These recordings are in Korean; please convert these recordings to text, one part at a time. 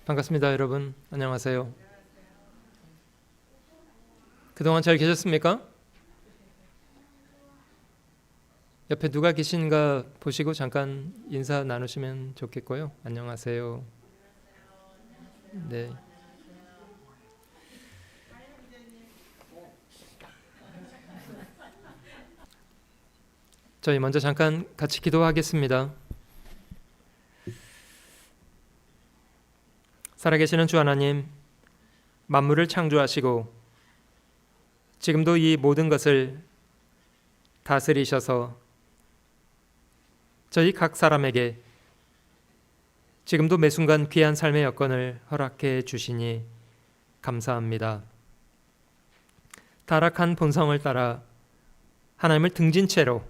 반갑습니다, 여러분. 안녕하세요. 그동안 잘 계셨습니까? 옆에 누가 계신가 보시고 잠깐 인사 나누시면 좋겠고요. 안녕하세요. 네. 저희 먼저 잠깐 같이 기도하겠습니다. 살아계시는 주 하나님, 만물을 창조하시고 지금도 이 모든 것을 다스리셔서 저희 각 사람에게 지금도 매 순간 귀한 삶의 여건을 허락해 주시니 감사합니다. 타락한 본성을 따라 하나님을 등진 채로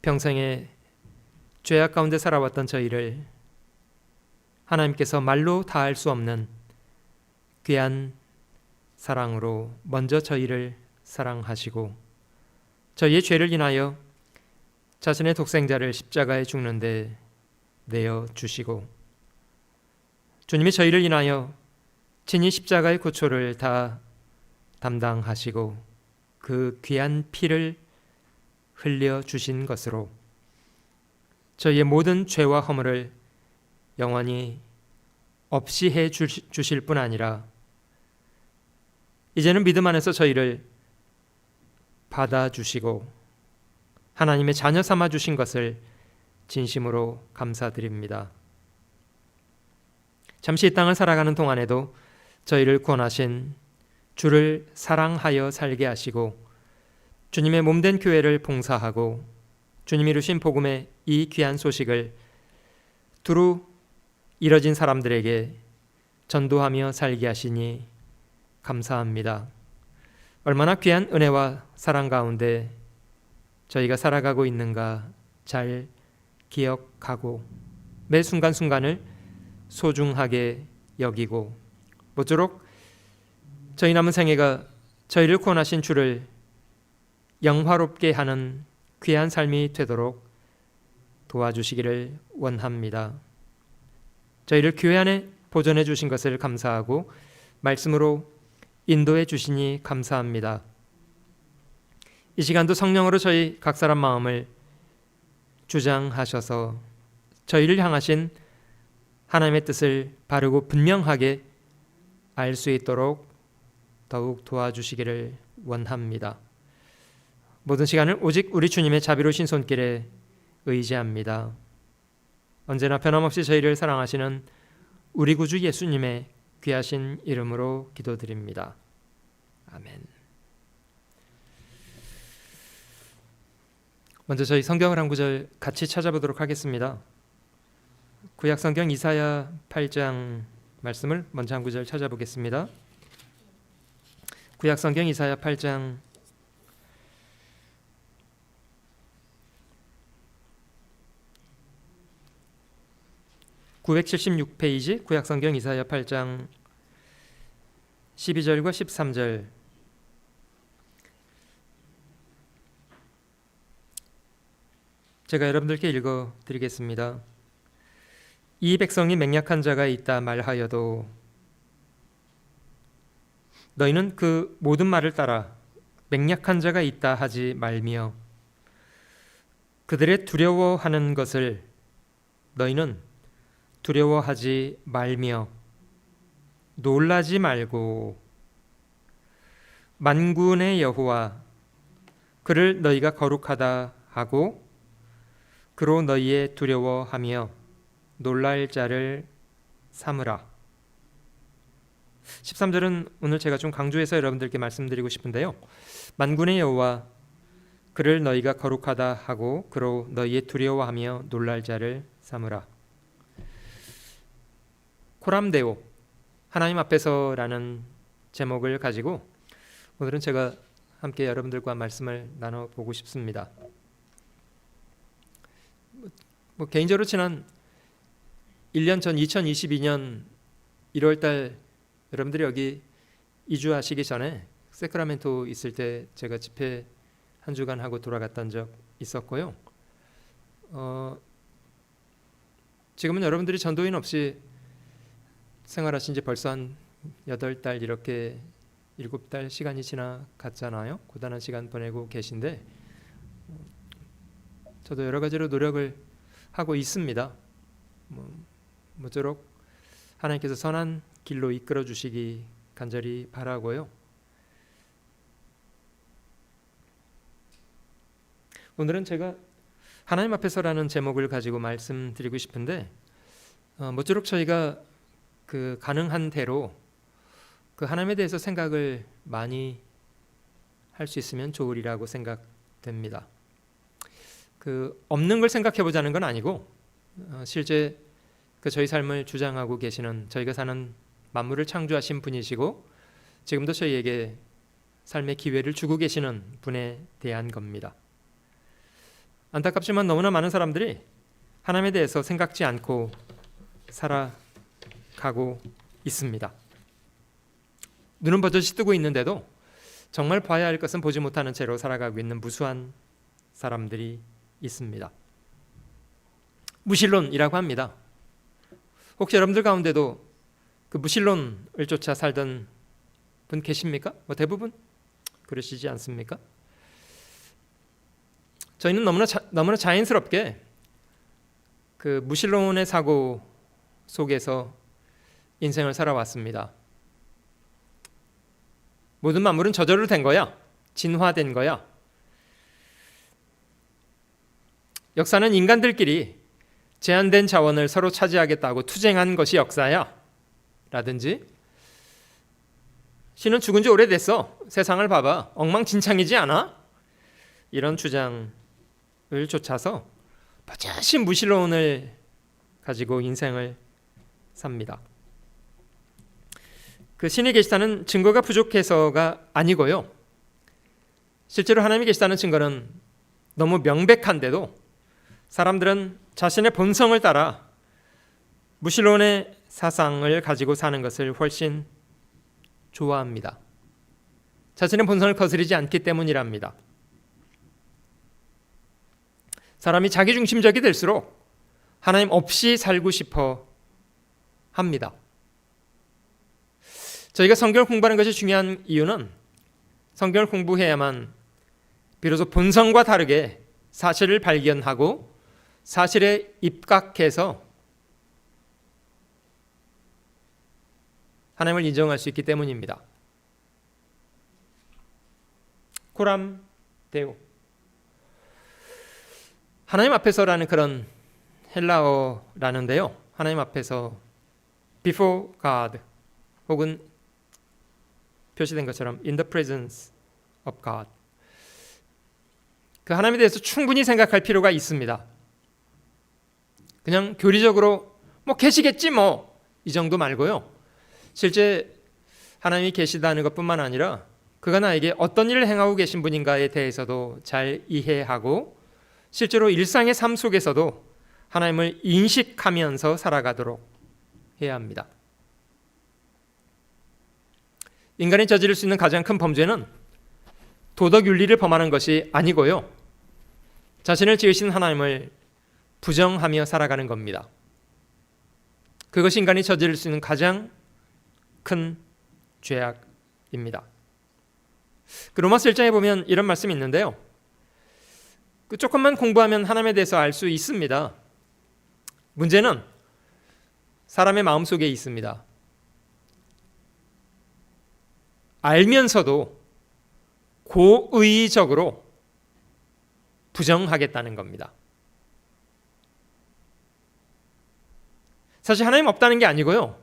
평생에 죄악 가운데 살아왔던 저희를 하나님께서 말로 다할 수 없는 귀한 사랑으로 먼저 저희를 사랑하시고 저희의 죄를 인하여 자신의 독생자를 십자가에 죽는데 내어 주시고 주님이 저희를 인하여 친히 십자가의 고초를 다 담당하시고 그 귀한 피를 흘려 주신 것으로 저희의 모든 죄와 허물을 영원히 없이 해 주실 뿐 아니라 이제는 믿음 안에서 저희를 받아주시고 하나님의 자녀 삼아 주신 것을 진심으로 감사드립니다. 잠시 이 땅을 살아가는 동안에도 저희를 구원하신 주를 사랑하여 살게 하시고 주님의 몸된 교회를 봉사하고 주님이 이루신 복음의 이 귀한 소식을 두루 이뤄진 사람들에게 전도하며 살게 하시니 감사합니다. 얼마나 귀한 은혜와 사랑 가운데 저희가 살아가고 있는가 잘 기억하고 매 순간순간을 소중하게 여기고 모쪼록 저희 남은 생애가 저희를 구원하신 주를 영화롭게 하는 귀한 삶이 되도록 도와주시기를 원합니다. 저희를 교회 안에 보존해 주신 것을 감사하고 말씀으로 인도해 주시니 감사합니다. 이 시간도 성령으로 저희 각 사람 마음을 주장하셔서 저희를 향하신 하나님의 뜻을 바르고 분명하게 알 수 있도록 더욱 도와주시기를 원합니다. 모든 시간을 오직 우리 주님의 자비로우신 손길에 의지합니다. 언제나 변함없이 저희를 사랑하시는 우리 구주 예수님의 귀하신 이름으로 기도드립니다. 아멘. 먼저 저희 성경을 한 구절 같이 찾아보도록 하겠습니다. 구약 성경 이사야 8장 말씀을 먼저 한 구절 찾아보겠습니다. 구약 성경 이사야 8장 976페이지 구약성경 이사야 8장 12절과 13절 제가 여러분들께 읽어드리겠습니다. 이 백성이 맹약한 자가 있다 말하여도 너희는 그 모든 말을 따라 맹약한 자가 있다 하지 말며 그들의 두려워하는 것을 너희는 두려워하지 말며 놀라지 말고 만군의 여호와 그를 너희가 거룩하다 하고 그로 너희의 두려워하며 놀랄 자를 삼으라. 13절은 오늘 제가 좀 강조해서 여러분들께 말씀드리고 싶은데요. 만군의 여호와 그를 너희가 거룩하다 하고 그로 너희의 두려워하며 놀랄 자를 삼으라. 코람데오 하나님 앞에서라는 제목을 가지고 오늘은 제가 함께 여러분들과 말씀을 나눠보고 싶습니다. 개인적으로 지난 1년 전 2022년 1월달 여러분들이 여기 이주하시기 전에 세크라멘토 있을 때 제가 집회 한 주간 하고 돌아갔던 적 있었고요. 지금은 여러분들이 전도인 없이 생활하신 지 벌써 한 8달 이렇게 7달 시간이 지나갔잖아요. 고단한 시간 보내고 계신데 저도 여러 가지로 노력을 하고 있습니다. 모쪼록 하나님께서 선한 길로 이끌어 주시기 간절히 바라고요. 오늘은 제가 하나님 앞에서라는 제목을 가지고 말씀드리고 싶은데 모쪼록 저희가 그 가능한 대로 그 하나님에 대해서 생각을 많이 할 수 있으면 좋으리라고 생각됩니다. 그 없는 걸 생각해 보자는 건 아니고 실제 그 저희 삶을 주장하고 계시는, 저희가 사는 만물을 창조하신 분이시고 지금도 저희에게 삶의 기회를 주고 계시는 분에 대한 겁니다. 안타깝지만 너무나 많은 사람들이 하나님에 대해서 생각지 않고 살아가고 있습니다. 눈은 버젓이 뜨고 있는데도 정말 봐야 할 것은 보지 못하는 채로 살아가고 있는 무수한 사람들이 있습니다. 무신론이라고 합니다. 혹시 여러분들 가운데도 그 무신론을 쫓아 살던 분 계십니까? 대부분 그러시지 않습니까? 저희는 너무나 자연스럽게 그 무신론의 사고 속에서 인생을 살아왔습니다. 모든 만물은 저절로 된 거야. 진화된 거야. 역사는 인간들끼리 제한된 자원을 서로 차지하겠다고 투쟁한 것이 역사야. 라든지 신은 죽은 지 오래됐어. 세상을 봐봐. 엉망진창이지 않아? 이런 주장을 쫓아서 버젓이 무신론을 가지고 인생을 삽니다. 그 신이 계시다는 증거가 부족해서가 아니고요. 실제로 하나님이 계시다는 증거는 너무 명백한데도 사람들은 자신의 본성을 따라 무신론의 사상을 가지고 사는 것을 훨씬 좋아합니다. 자신의 본성을 거스르지 않기 때문이랍니다. 사람이 자기중심적이 될수록 하나님 없이 살고 싶어 합니다. 저희가 성경을 공부하는 것이 중요한 이유는 성경을 공부해야만 비로소 본성과 다르게 사실을 발견하고 사실에 입각해서 하나님을 인정할 수 있기 때문입니다. 코람 데오, 하나님 앞에서라는 그런 헬라어라는데요, 하나님 앞에서 before God 혹은 표시된 것처럼 in the presence of God, 그 하나님에 대해서 충분히 생각할 필요가 있습니다. 그냥 교리적으로 계시겠지 이 정도 말고요, 실제 하나님이 계시다는 것뿐만 아니라 그가 나에게 어떤 일을 행하고 계신 분인가에 대해서도 잘 이해하고 실제로 일상의 삶 속에서도 하나님을 인식하면서 살아가도록 해야 합니다. 인간이 저지를 수 있는 가장 큰 범죄는 도덕윤리를 범하는 것이 아니고요, 자신을 지으신 하나님을 부정하며 살아가는 겁니다. 그것이 인간이 저지를 수 있는 가장 큰 죄악입니다. 그 로마서 1장에 보면 이런 말씀이 있는데요, 조금만 공부하면 하나님에 대해서 알 수 있습니다. 문제는 사람의 마음속에 있습니다. 알면서도 고의적으로 부정하겠다는 겁니다. 사실 하나님 없다는 게 아니고요,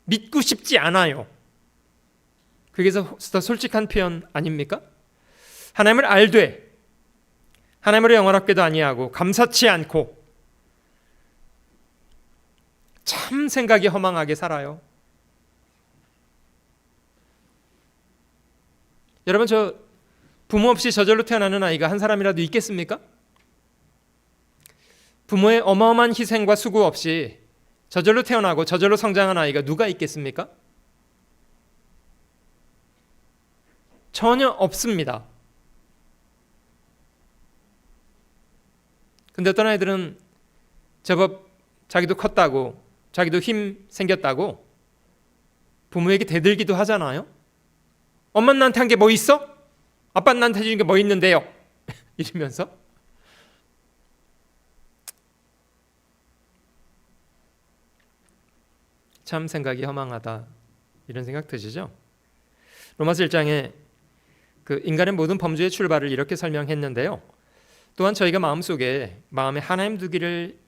믿고 싶지 않아요. 그게 더 솔직한 표현 아닙니까? 하나님을 알되 하나님으로 영원하게도 아니하고 감사치 않고 참 생각이 허망하게 살아요. 여러분, 저 부모 없이 저절로 태어나는 아이가 한 사람이라도 있겠습니까? 부모의 어마어마한 희생과 수고 없이 저절로 태어나고 저절로 성장한 아이가 누가 있겠습니까? 전혀 없습니다. 근데 어떤 아이들은 제법 자기도 컸다고 자기도 힘 생겼다고 부모에게 대들기도 하잖아요. 엄마는 나한테 한 게 뭐 있어? 아빠는 나한테 해준 게 뭐 있는데요? 이러면서. 참 생각이 허망하다, 이런 생각 드시죠? 로마서 1장에 그 인간의 모든 범죄의 출발을 이렇게 설명했는데요. 또한 저희가 마음에 하나님 두기를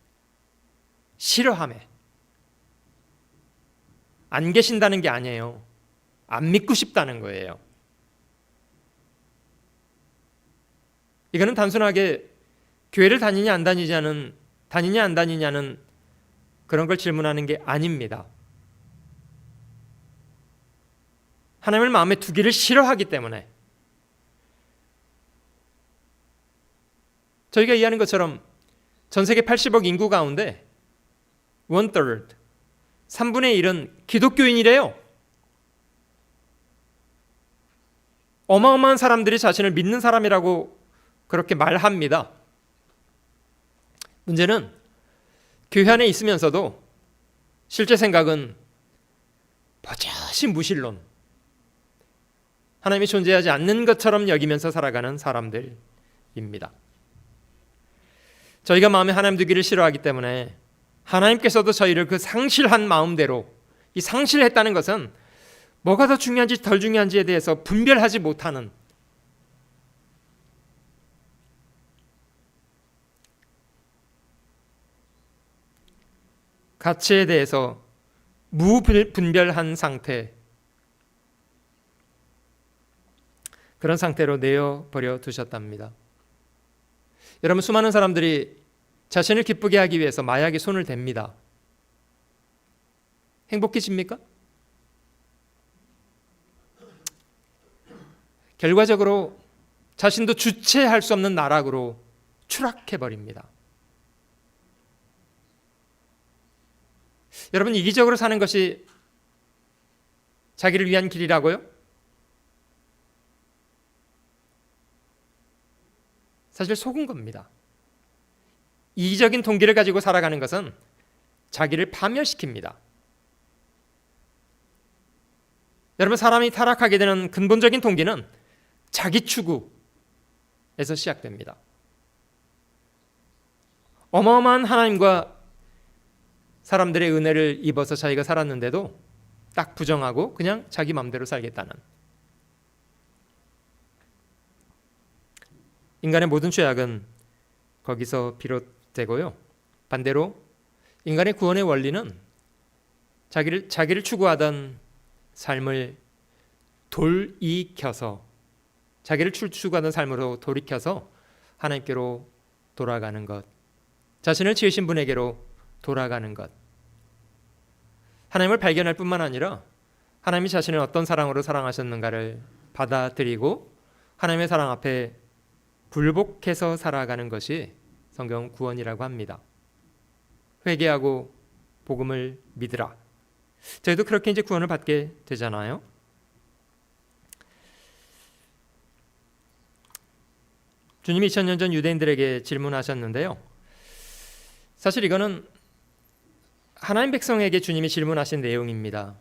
싫어함에, 안 계신다는 게 아니에요. 안 믿고 싶다는 거예요. 이거는 단순하게 교회를 다니냐 안 다니냐는 그런 걸 질문하는 게 아닙니다. 하나님을 마음에 두기를 싫어하기 때문에, 저희가 이해하는 것처럼 전 세계 80억 인구 가운데 1/3, 3분의 1은 기독교인이래요. 어마어마한 사람들이 자신을 믿는 사람이라고 그렇게 말합니다. 문제는 교회 안에 있으면서도 실제 생각은 버젓이 무신론, 하나님이 존재하지 않는 것처럼 여기면서 살아가는 사람들입니다. 저희가 마음에 하나님 두기를 싫어하기 때문에 하나님께서도 저희를 그 상실한 마음대로, 이 상실했다는 것은 뭐가 더 중요한지 덜 중요한지에 대해서 분별하지 못하는, 가치에 대해서 무분별한 상태, 그런 상태로 내어버려 두셨답니다. 여러분, 수많은 사람들이 자신을 기쁘게 하기 위해서 마약에 손을 댑니다. 행복해집니까? 결과적으로 자신도 주체할 수 없는 나락으로 추락해버립니다. 여러분, 이기적으로 사는 것이 자기를 위한 길이라고요? 사실 속은 겁니다. 이기적인 동기를 가지고 살아가는 것은 자기를 파멸시킵니다. 여러분, 사람이 타락하게 되는 근본적인 동기는 자기 추구에서 시작됩니다. 어마어마한 하나님과 사람들의 은혜를 입어서 자기가 살았는데도 딱 부정하고 그냥 자기 마음대로 살겠다는, 인간의 모든 죄악은 거기서 비롯되고요. 반대로 인간의 구원의 원리는 자기를 추구하던 삶을 돌이켜서, 자기를 추구하던 삶으로 돌이켜서 하나님께로 돌아가는 것, 자신을 지으신 분에게로 돌아가는 것, 하나님을 발견할 뿐만 아니라 하나님이 자신을 어떤 사랑으로 사랑하셨는가를 받아들이고 하나님의 사랑 앞에 굴복해서 살아가는 것이 성경 구원이라고 합니다. 회개하고 복음을 믿으라. 저희도 그렇게 이제 구원을 받게 되잖아요. 주님이 2000년 전 유대인들에게 질문하셨는데요. 사실 이거는 하나님 백성에게 주님이 질문하신 내용입니다.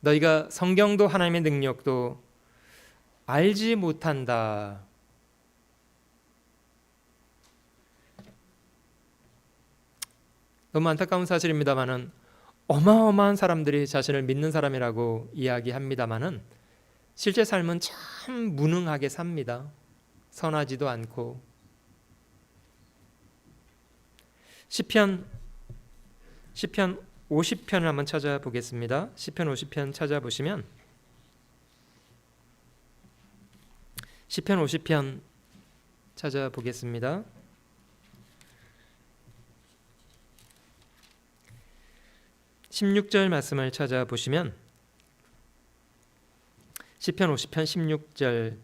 너희가 성경도 하나님의 능력도 알지 못한다. 너무 안타까운 사실입니다만은 어마어마한 사람들이 자신을 믿는 사람이라고 이야기합니다만은 실제 삶은 참 무능하게 삽니다. 선하지도 않고. 시편 50편을 한번 찾아보겠습니다. 시편 50편 찾아보시면 시편 50편 찾아보겠습니다. (16절) 말씀을 찾아보시면 시편 50편 16절,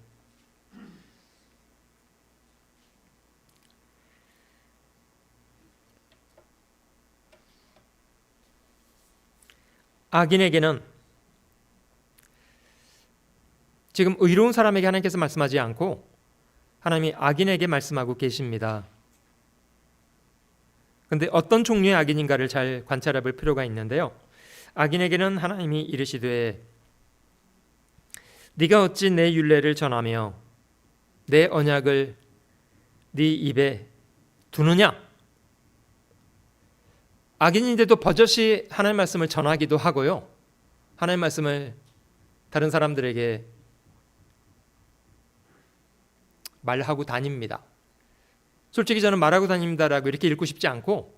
악인에게는, 지금 의로운 사람에게 하나님께서 말씀하지 않고 하나님이 악인에게 말씀하고 계십니다. 근데 어떤 종류의 악인인가를 잘 관찰해 볼 필요가 있는데요. 악인에게는 하나님이 이르시되 네가 어찌 내 율례를 전하며 내 언약을 네 입에 두느냐? 악인인데도 버젓이 하나님 말씀을 전하기도 하고요. 하나님 말씀을 다른 사람들에게 말하고 다닙니다. 솔직히 저는 말하고 다닙니다라고 이렇게 읽고 싶지 않고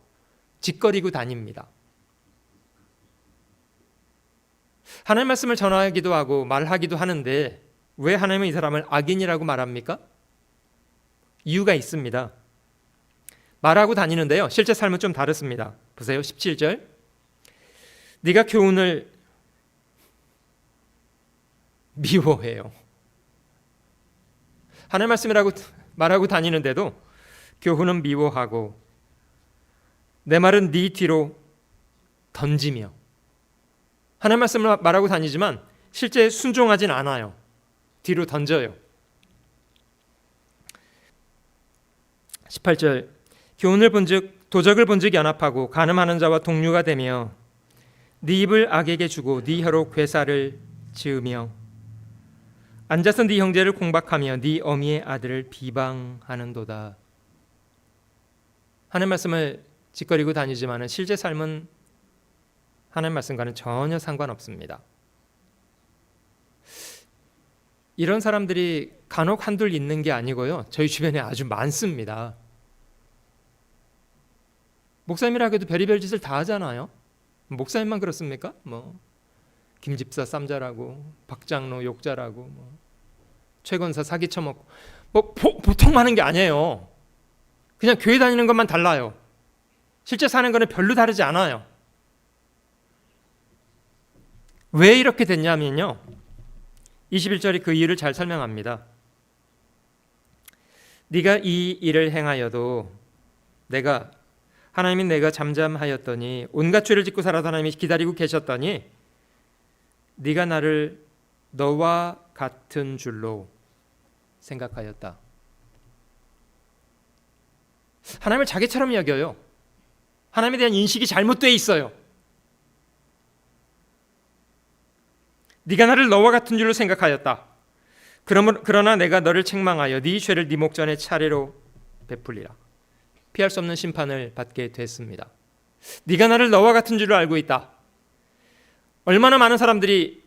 짓거리고 다닙니다. 하나님 말씀을 전하기도 하고 말하기도 하는데 왜 하나님은 이 사람을 악인이라고 말합니까? 이유가 있습니다. 말하고 다니는데요, 실제 삶은 좀 다릅니다. 보세요. 17절. 네가 교훈을 미워해요. 하나님 말씀이라고 말하고 다니는데도 교훈은 미워하고 내 말은 네 뒤로 던지며, 하나님 말씀을 말하고 다니지만 실제 순종하진 않아요. 뒤로 던져요. 18절. 교훈을 본즉 도적을 본즉 연합하고 간음하는 자와 동류가 되며 네 입을 악에게 주고 네 혀로 괴사를 지으며 앉아서 네 형제를 공박하며 네 어미의 아들을 비방하는도다. 하나님 말씀을 짓거리고 다니지만 실제 삶은 하나님 말씀과는 전혀 상관없습니다. 이런 사람들이 간혹 한둘 있는 게 아니고요, 저희 주변에 아주 많습니다. 목사님이라고 해도 별의별 짓을 다 하잖아요. 목사님만 그렇습니까? 김집사 쌈자라고, 박장로 욕자라고, 최건사 사기 쳐먹고, 보통 많은 게 아니에요. 그냥 교회 다니는 것만 달라요. 실제 사는 거는 별로 다르지 않아요. 왜 이렇게 됐냐면요, 21절이 그 이유를 잘 설명합니다. 네가 이 일을 행하여도 하나님이 내가 잠잠하였더니 온갖 죄를 짓고 살아도 하나님이 기다리고 계셨더니 네가 나를 너와 같은 줄로 생각하였다. 하나님을 자기처럼 여겨요. 하나님에 대한 인식이 잘못되어 있어요. 네가 나를 너와 같은 줄로 생각하였다. 그러나 내가 너를 책망하여 네 죄를 네 목전에 차례로 베풀리라. 피할 수 없는 심판을 받게 됐습니다. 네가 나를 너와 같은 줄로 알고 있다. 얼마나 많은 사람들이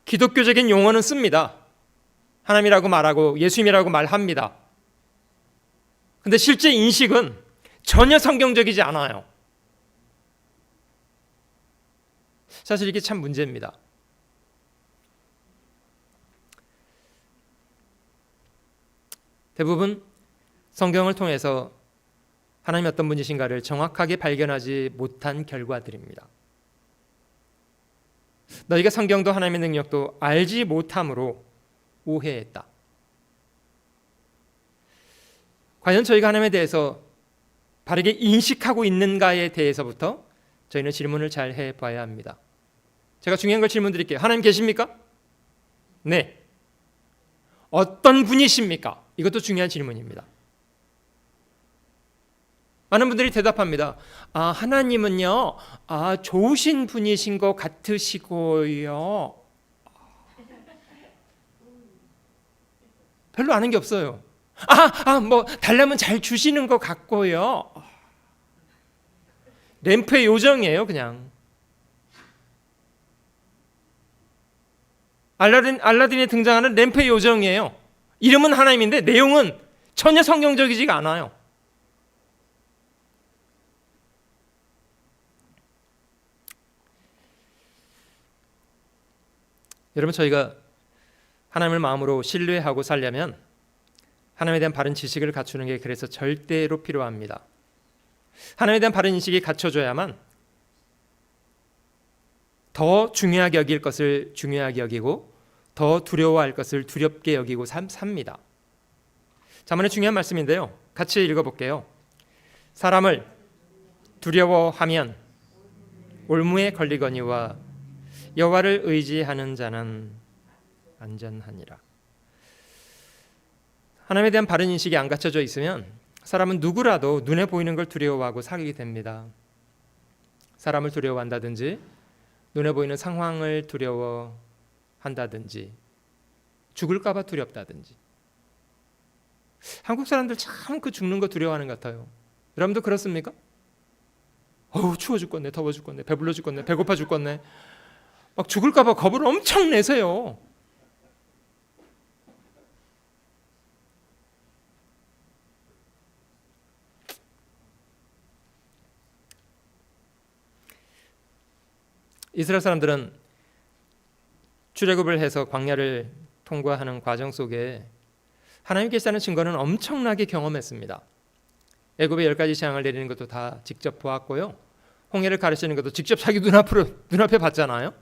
기독교적인 용어는 씁니다. 하나님이라고 말하고 예수님이라고 말합니다. 근데 실제 인식은 전혀 성경적이지 않아요. 사실 이게 참 문제입니다. 대부분 성경을 통해서 하나님이 어떤 분이신가를 정확하게 발견하지 못한 결과들입니다. 너희가 성경도 하나님의 능력도 알지 못함으로 오해했다. 과연 저희가 하나님에 대해서 바르게 인식하고 있는가에 대해서부터 저희는 질문을 잘 해봐야 합니다. 제가 중요한 걸 질문 드릴게요. 하나님 계십니까? 네. 어떤 분이십니까? 이것도 중요한 질문입니다. 많은 분들이 대답합니다. 하나님은요, 좋으신 분이신 것 같으시고요. 별로 아는 게 없어요. 달라면 잘 주시는 것 같고요. 램프의 요정이에요, 그냥. 알라딘에 등장하는 램프의 요정이에요. 이름은 하나님인데 내용은 전혀 성경적이지가 않아요. 여러분, 저희가 하나님을 마음으로 신뢰하고 살려면 하나님에 대한 바른 지식을 갖추는 게 그래서 절대로 필요합니다. 하나님에 대한 바른 인식이 갖춰져야만 더 중요하게 여길 것을 중요하게 여기고 더 두려워할 것을 두렵게 여기고 삽니다. 자문의 중요한 말씀인데요, 같이 읽어볼게요. 사람을 두려워하면 올무에 걸리거니와 여호와를 의지하는 자는 안전하니라. 하나님에 대한 바른 인식이 안 갖춰져 있으면 사람은 누구라도 눈에 보이는 걸 두려워하고 살게 됩니다. 사람을 두려워한다든지 눈에 보이는 상황을 두려워한다든지 죽을까 봐 두렵다든지. 한국 사람들 참 그 죽는 거 두려워하는 것 같아요. 여러분도 그렇습니까? 어우, 추워 죽겠네, 더워 죽겠네, 배불러 죽겠네, 배고파 죽겠네. 막 죽을까 봐 겁을 엄청 내세요. 이스라엘 사람들은 출애굽을 해서 광야를 통과하는 과정 속에 하나님께서 하는 증거는 엄청나게 경험했습니다. 애굽의 10가지 재앙을 내리는 것도 다 직접 보았고요. 홍해를 가르치는 것도 직접 자기 눈앞에 봤잖아요.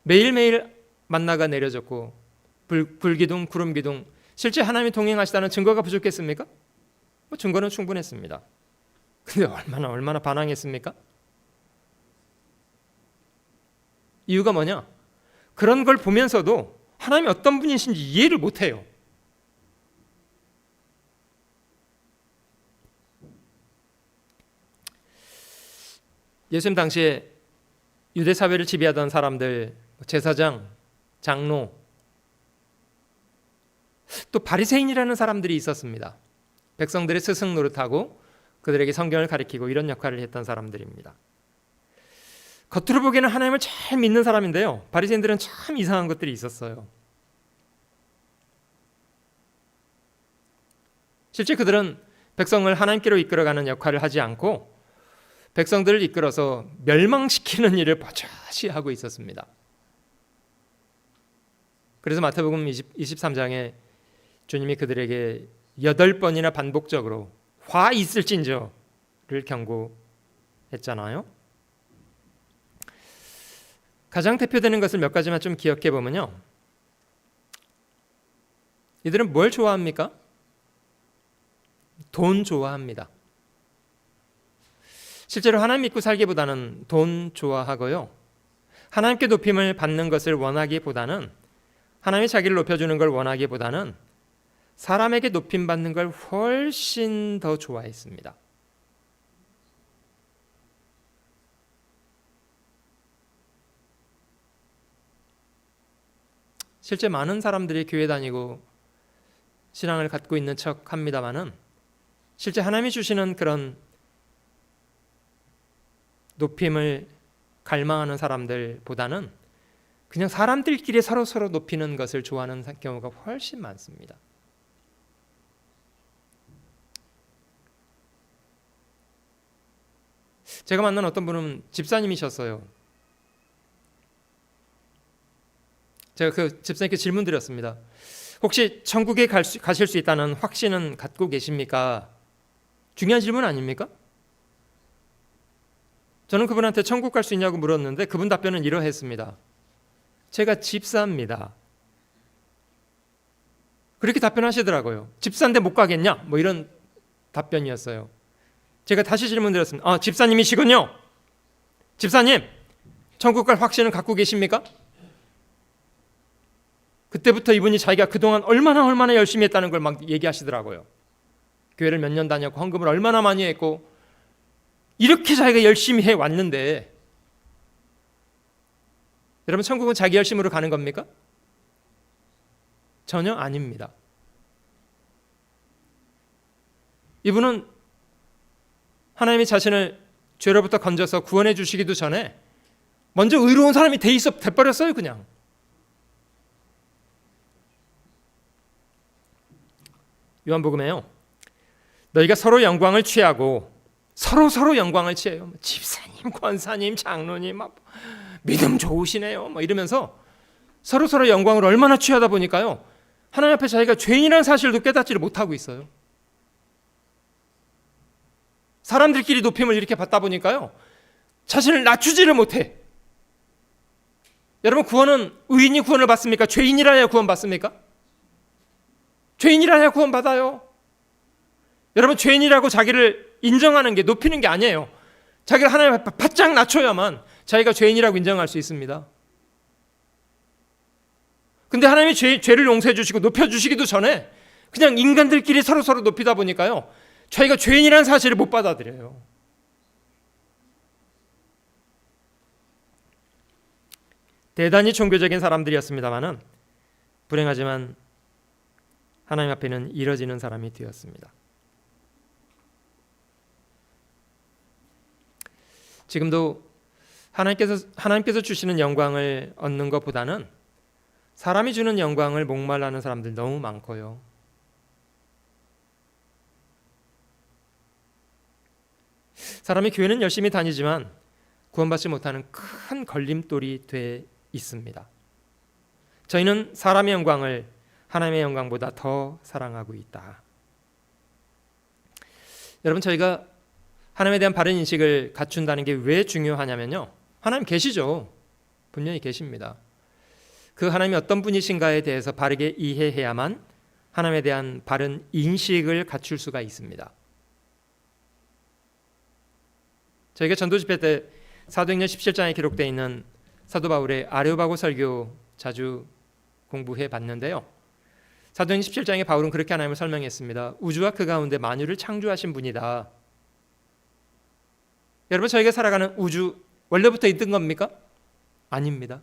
매일매일 만나가 내려졌고 불기둥, 구름기둥, 실제 하나님이 동행하시다는 증거가 부족했습니까? 증거는 충분했습니다. 근데 얼마나 반항했습니까? 이유가 뭐냐? 그런 걸 보면서도 하나님이 어떤 분이신지 이해를 못해요. 예수님 당시에 유대 사회를 지배하던 사람들, 제사장, 장로, 또 바리새인이라는 사람들이 있었습니다. 백성들의 스승 노릇하고 그들에게 성경을 가르치고 이런 역할을 했던 사람들입니다. 겉으로 보기에는 하나님을 잘 믿는 사람인데요, 바리새인들은 참 이상한 것들이 있었어요. 실제 그들은 백성을 하나님께로 이끌어가는 역할을 하지 않고 백성들을 이끌어서 멸망시키는 일을 버젓이 하고 있었습니다. 그래서 마태복음 23장에 주님이 그들에게 8번이나 반복적으로 화 있을진저를 경고했잖아요. 가장 대표되는 것을 몇 가지만 좀 기억해 보면요, 이들은 뭘 좋아합니까? 돈 좋아합니다. 실제로 하나님 믿고 살기보다는 돈 좋아하고요, 하나님께 높임을 받는 것을 원하기보다는, 하나님이 자기를 높여주는 걸 원하기보다는 사람에게 높임 받는 걸 훨씬 더 좋아했습니다. 실제 많은 사람들이 교회 다니고 신앙을 갖고 있는 척 합니다마는 실제 하나님이 주시는 그런 높임을 갈망하는 사람들보다는 그냥 사람들끼리 서로 높이는 것을 좋아하는 경우가 훨씬 많습니다. 제가 만난 어떤 분은 집사님이셨어요. 제가 그 집사님께 질문 드렸습니다. 혹시 천국에 가실 수 있다는 확신은 갖고 계십니까? 중요한 질문 아닙니까? 저는 그분한테 천국 갈 수 있냐고 물었는데 그분 답변은 이러했습니다. 제가 집사입니다. 그렇게 답변하시더라고요. 집사인데 못 가겠냐? 뭐 이런 답변이었어요. 제가 다시 질문드렸습니다. 집사님이시군요. 집사님, 천국 갈 확신은 갖고 계십니까? 그때부터 이분이 자기가 그동안 얼마나 열심히 했다는 걸 막 얘기하시더라고요. 교회를 몇 년 다녔고 헌금을 얼마나 많이 했고 이렇게 자기가 열심히 해왔는데, 여러분, 천국은 자기 열심으로 가는 겁니까? 전혀 아닙니다. 이분은 하나님이 자신을 죄로부터 건져서 구원해 주시기도 전에 먼저 의로운 사람이 돼버렸어요. 그냥 요한복음에요, 너희가 서로 영광을 취하고 서로 영광을 취해요. 집사님, 권사님, 장로님 믿음 좋으시네요 이러면서 서로 영광을 얼마나 취하다 보니까요, 하나님 앞에 자기가 죄인이라는 사실도 깨닫지를 못하고 있어요. 사람들끼리 높임을 이렇게 받다 보니까요, 자신을 낮추지를 못해. 여러분, 구원은 의인이 구원을 받습니까? 죄인이라야 구원 받습니까? 죄인이라야 구원 받아요. 여러분, 죄인이라고 자기를 인정하는 게, 높이는 게 아니에요. 자기를 하나님 앞에 바짝 낮춰야만 자기가 죄인이라고 인정할 수 있습니다. 근데 하나님이 죄를 용서해 주시고 높여 주시기도 전에 그냥 인간들끼리 서로 높이다 보니까요, 저희가 죄인이라는 사실을 못 받아들여요. 대단히 종교적인 사람들이었습니다마는 불행하지만 하나님 앞에는 이뤄지는 사람이 되었습니다. 지금도 하나님께서 주시는 영광을 얻는 것보다는 사람이 주는 영광을 목말라는 사람들 너무 많고요. 사람이 교회는 열심히 다니지만 구원받지 못하는 큰 걸림돌이 돼 있습니다. 저희는 사람의 영광을 하나님의 영광보다 더 사랑하고 있다. 여러분, 저희가 하나님에 대한 바른 인식을 갖춘다는 게 왜 중요하냐면요, 하나님 계시죠. 분명히 계십니다. 그 하나님이 어떤 분이신가에 대해서 바르게 이해해야만 하나님에 대한 바른 인식을 갖출 수가 있습니다. 저희가 전도집회 때 사도행전 17장에 기록되어 있는 사도 바울의 아레오바고 설교 자주 공부해 봤는데요, 사도행전 17장에 바울은 그렇게 하나님을 설명했습니다. 우주와 그 가운데 만유를 창조하신 분이다. 여러분, 저희가 살아가는 우주 원래부터 있던 겁니까? 아닙니다.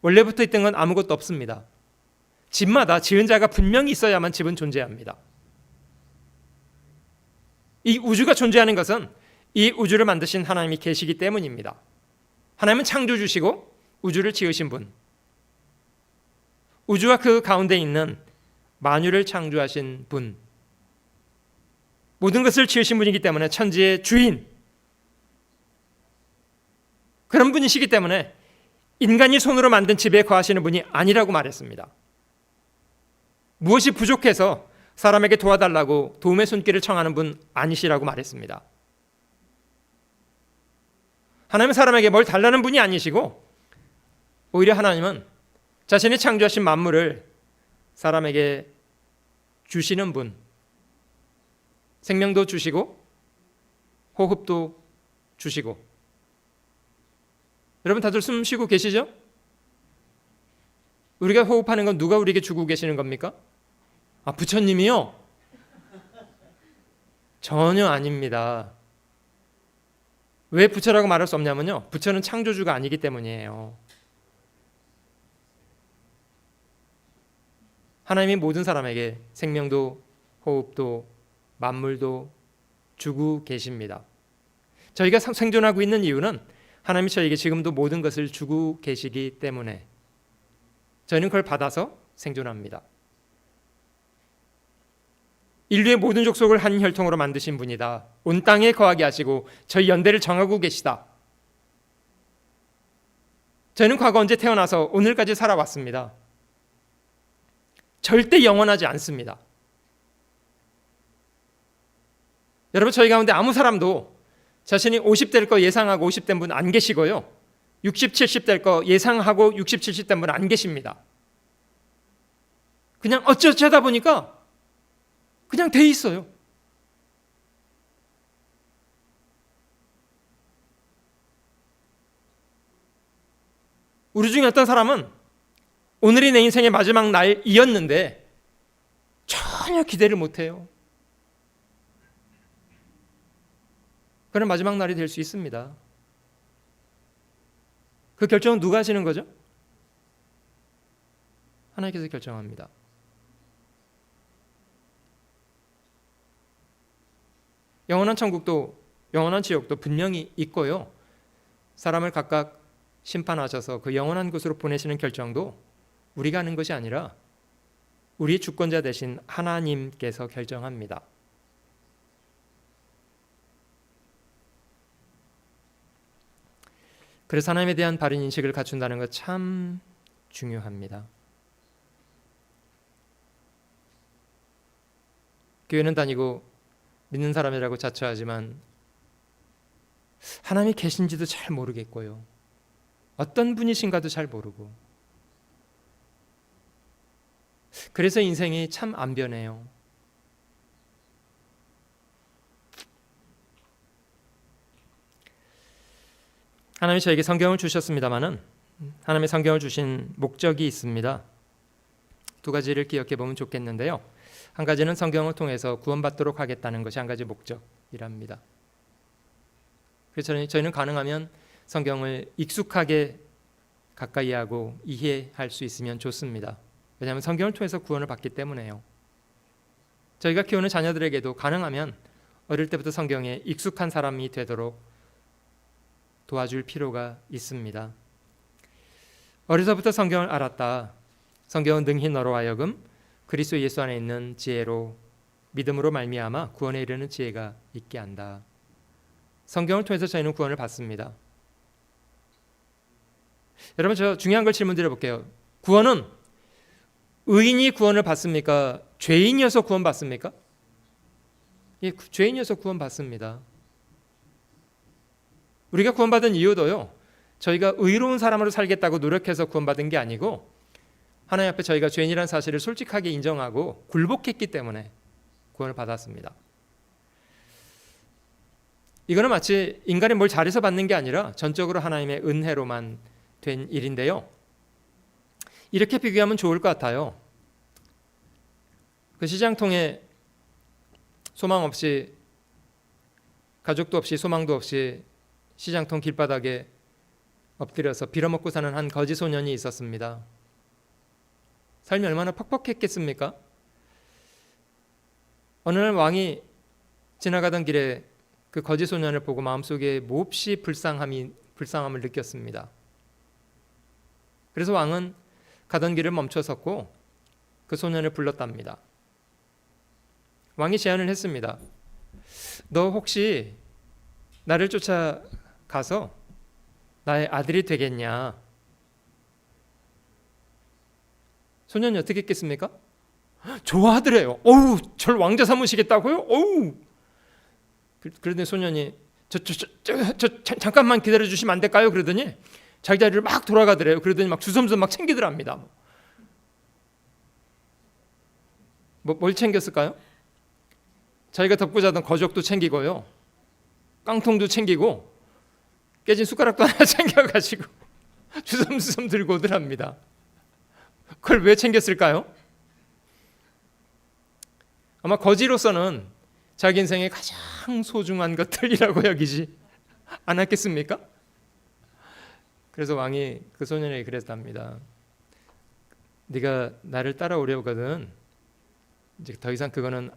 원래부터 있던 건 아무것도 없습니다. 집마다 지은 자가 분명히 있어야만 집은 존재합니다. 이 우주가 존재하는 것은 이 우주를 만드신 하나님이 계시기 때문입니다. 하나님은 창조주시고 우주를 지으신 분, 우주와 그 가운데 있는 만유를 창조하신 분, 모든 것을 지으신 분이기 때문에 천지의 주인, 그런 분이시기 때문에 인간이 손으로 만든 집에 거하시는 분이 아니라고 말했습니다. 무엇이 부족해서 사람에게 도와달라고 도움의 손길을 청하는 분 아니시라고 말했습니다. 하나님은 사람에게 뭘 달라는 분이 아니시고, 오히려 하나님은 자신이 창조하신 만물을 사람에게 주시는 분, 생명도 주시고 호흡도 주시고. 여러분, 다들 숨 쉬고 계시죠? 우리가 호흡하는 건 누가 우리에게 주고 계시는 겁니까? 부처님이요? 전혀 아닙니다. 왜 부처라고 말할 수 없냐면요, 부처는 창조주가 아니기 때문이에요. 하나님이 모든 사람에게 생명도 호흡도 만물도 주고 계십니다. 저희가 생존하고 있는 이유는 하나님이 저에게 지금도 모든 것을 주고 계시기 때문에 저희는 그걸 받아서 생존합니다. 인류의 모든 족속을 한 혈통으로 만드신 분이다. 온 땅에 거하게 하시고 저희 연대를 정하고 계시다. 저희는 과거 언제 태어나서 오늘까지 살아왔습니다. 절대 영원하지 않습니다. 여러분, 저희 가운데 아무 사람도 자신이 50될 거 예상하고 50된 분 안 계시고요, 60, 70 될 거 예상하고 60, 70 된 분 안 계십니다. 그냥 어쩌다 보니까 그냥 돼 있어요. 우리 중에 어떤 사람은 오늘이 내 인생의 마지막 날이었는데 전혀 기대를 못해요. 그런 마지막 날이 될 수 있습니다. 그 결정은 누가 하시는 거죠? 하나님께서 결정합니다. 영원한 천국도 영원한 지옥도 분명히 있고요, 사람을 각각 심판하셔서 그 영원한 곳으로 보내시는 결정도 우리가 하는 것이 아니라 우리의 주권자 되신 하나님께서 결정합니다. 그래서 하나님에 대한 바른 인식을 갖춘다는 것 참 중요합니다. 교회는 다니고 믿는 사람이라고 자처하지만 하나님이 계신지도 잘 모르겠고요, 어떤 분이신가도 잘 모르고, 그래서 인생이 참 안 변해요. 하나님이 저에게 성경을 주셨습니다마는 하나님의 성경을 주신 목적이 있습니다. 두 가지를 기억해 보면 좋겠는데요, 한 가지는 성경을 통해서 구원받도록 하겠다는 것이 한 가지 목적이랍니다. 그래서 저희는 가능하면 성경을 익숙하게 가까이 하고 이해할 수 있으면 좋습니다. 왜냐하면 성경을 통해서 구원을 받기 때문에요. 저희가 키우는 자녀들에게도 가능하면 어릴 때부터 성경에 익숙한 사람이 되도록 도와줄 필요가 있습니다. 어려서부터 성경을 알았다. 성경은 능히 너로 하여금 그리스도 예수 안에 있는 지혜로 믿음으로 말미암아 구원에 이르는 지혜가 있게 한다. 성경을 통해서 저희는 구원을 받습니다. 여러분, 저 중요한 걸 질문 드려볼게요. 구원은 의인이 구원을 받습니까? 죄인이어서 구원 받습니까? 예, 죄인이어서 구원 받습니다. 우리가 구원받은 이유도요, 저희가 의로운 사람으로 살겠다고 노력해서 구원받은 게 아니고 하나님 앞에 저희가 죄인이라는 사실을 솔직하게 인정하고 굴복했기 때문에 구원을 받았습니다. 이거는 마치 인간이 뭘 잘해서 받는 게 아니라 전적으로 하나님의 은혜로만 된 일인데요. 이렇게 비교하면 좋을 것 같아요. 그 시장통에 소망 없이, 가족도 없이, 소망도 없이 시장통 길바닥에 엎드려서 빌어먹고 사는 한 거지 소년이 있었습니다. 삶이 얼마나 퍽퍽했겠습니까? 어느 날 왕이 지나가던 길에 그 거지 소년을 보고 마음속에 몹시 불쌍함을 느꼈습니다. 그래서 왕은 가던 길을 멈춰섰고 그 소년을 불렀답니다. 왕이 제안을 했습니다. 너 혹시 나를 쫓아가서 나의 아들이 되겠냐? 소년이 어떻게 했겠습니까? 좋아하더래요. 어우, 절 왕자 삼으시겠다고요? 어우. 그러더니 소년이 잠깐만 기다려 주시면 안 될까요? 그러더니 자기 자리를 막 돌아가더래요. 그러더니 막 주섬주섬 막 챙기더랍니다. 뭘 챙겼을까요? 자기가 덮고 자던 거적도 챙기고요, 깡통도 챙기고 깨진 숟가락도 하나 챙겨가지고 주섬주섬 들고 오더랍니다. 그걸 왜 챙겼을까요? 아마 거지로서는 자기 인생의 가장 소중한 것들이라고 여기지 않았겠습니까? 그래서 왕이 그 소년에게 그랬답니다. 네가 나를 따라오려거든 이제 더 이상 그거는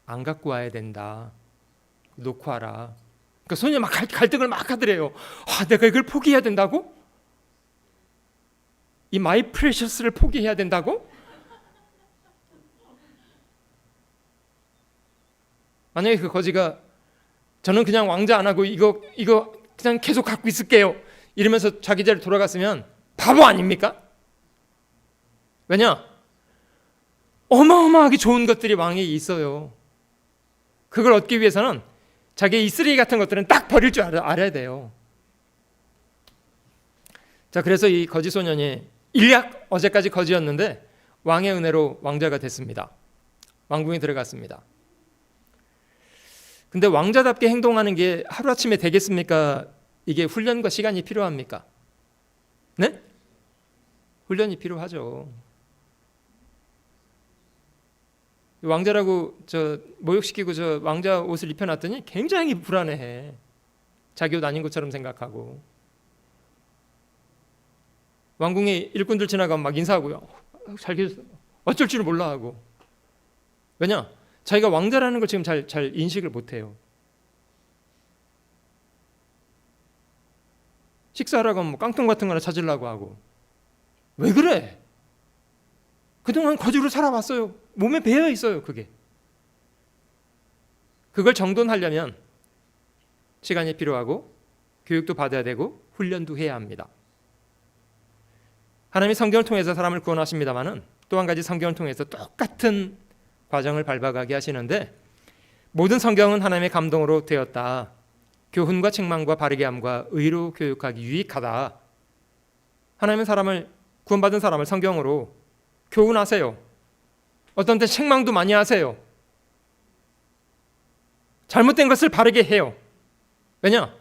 안 갖고 와야 된다. 놓고 와라. 그러니까 소년이 막 갈등을 막 하더래요. 내가 이걸 포기해야 된다고? 이 마이 프레셔스를 포기해야 된다고? 만약에 그 거지가 저는 그냥 왕자 안 하고 이거 그냥 계속 갖고 있을게요 이러면서 자기 자리로 돌아갔으면 바보 아닙니까? 왜냐? 어마어마하게 좋은 것들이 왕에 있어요. 그걸 얻기 위해서는 자기의 이 쓰레기 같은 것들은 딱 버릴 줄 알아야 돼요. 자, 그래서 이 거지 소년이 일약 어제까지 거지였는데 왕의 은혜로 왕자가 됐습니다. 왕궁에 들어갔습니다. 근데 왕자답게 행동하는 게 하루아침에 되겠습니까? 이게 훈련과 시간이 필요합니까? 네? 훈련이 필요하죠. 왕자라고 모욕시키고 왕자 옷을 입혀놨더니 굉장히 불안해해. 자기 옷 아닌 것처럼 생각하고. 왕궁에 일꾼들 지나가면 막 인사하고요. 잘 계셨어요. 어쩔 줄을 몰라 하고. 왜냐? 자기가 왕자라는 걸 지금 잘 인식을 못해요. 식사하라고 하면 깡통 같은 거나 찾으려고 하고. 왜 그래? 그동안 거지로 살아왔어요. 몸에 배어 있어요, 그게. 그걸 정돈하려면 시간이 필요하고 교육도 받아야 되고 훈련도 해야 합니다. 하나님이 성경을 통해서 사람을 구원하십니다마는 또 한 가지 성경을 통해서 똑같은 과정을 밟아가게 하시는데, 모든 성경은 하나님의 감동으로 되었다. 교훈과 책망과 바르게 함과 의로 교육하기 유익하다. 하나님은 구원받은 사람을 성경으로 교훈하세요. 어떤 때 책망도 많이 하세요. 잘못된 것을 바르게 해요. 왜냐?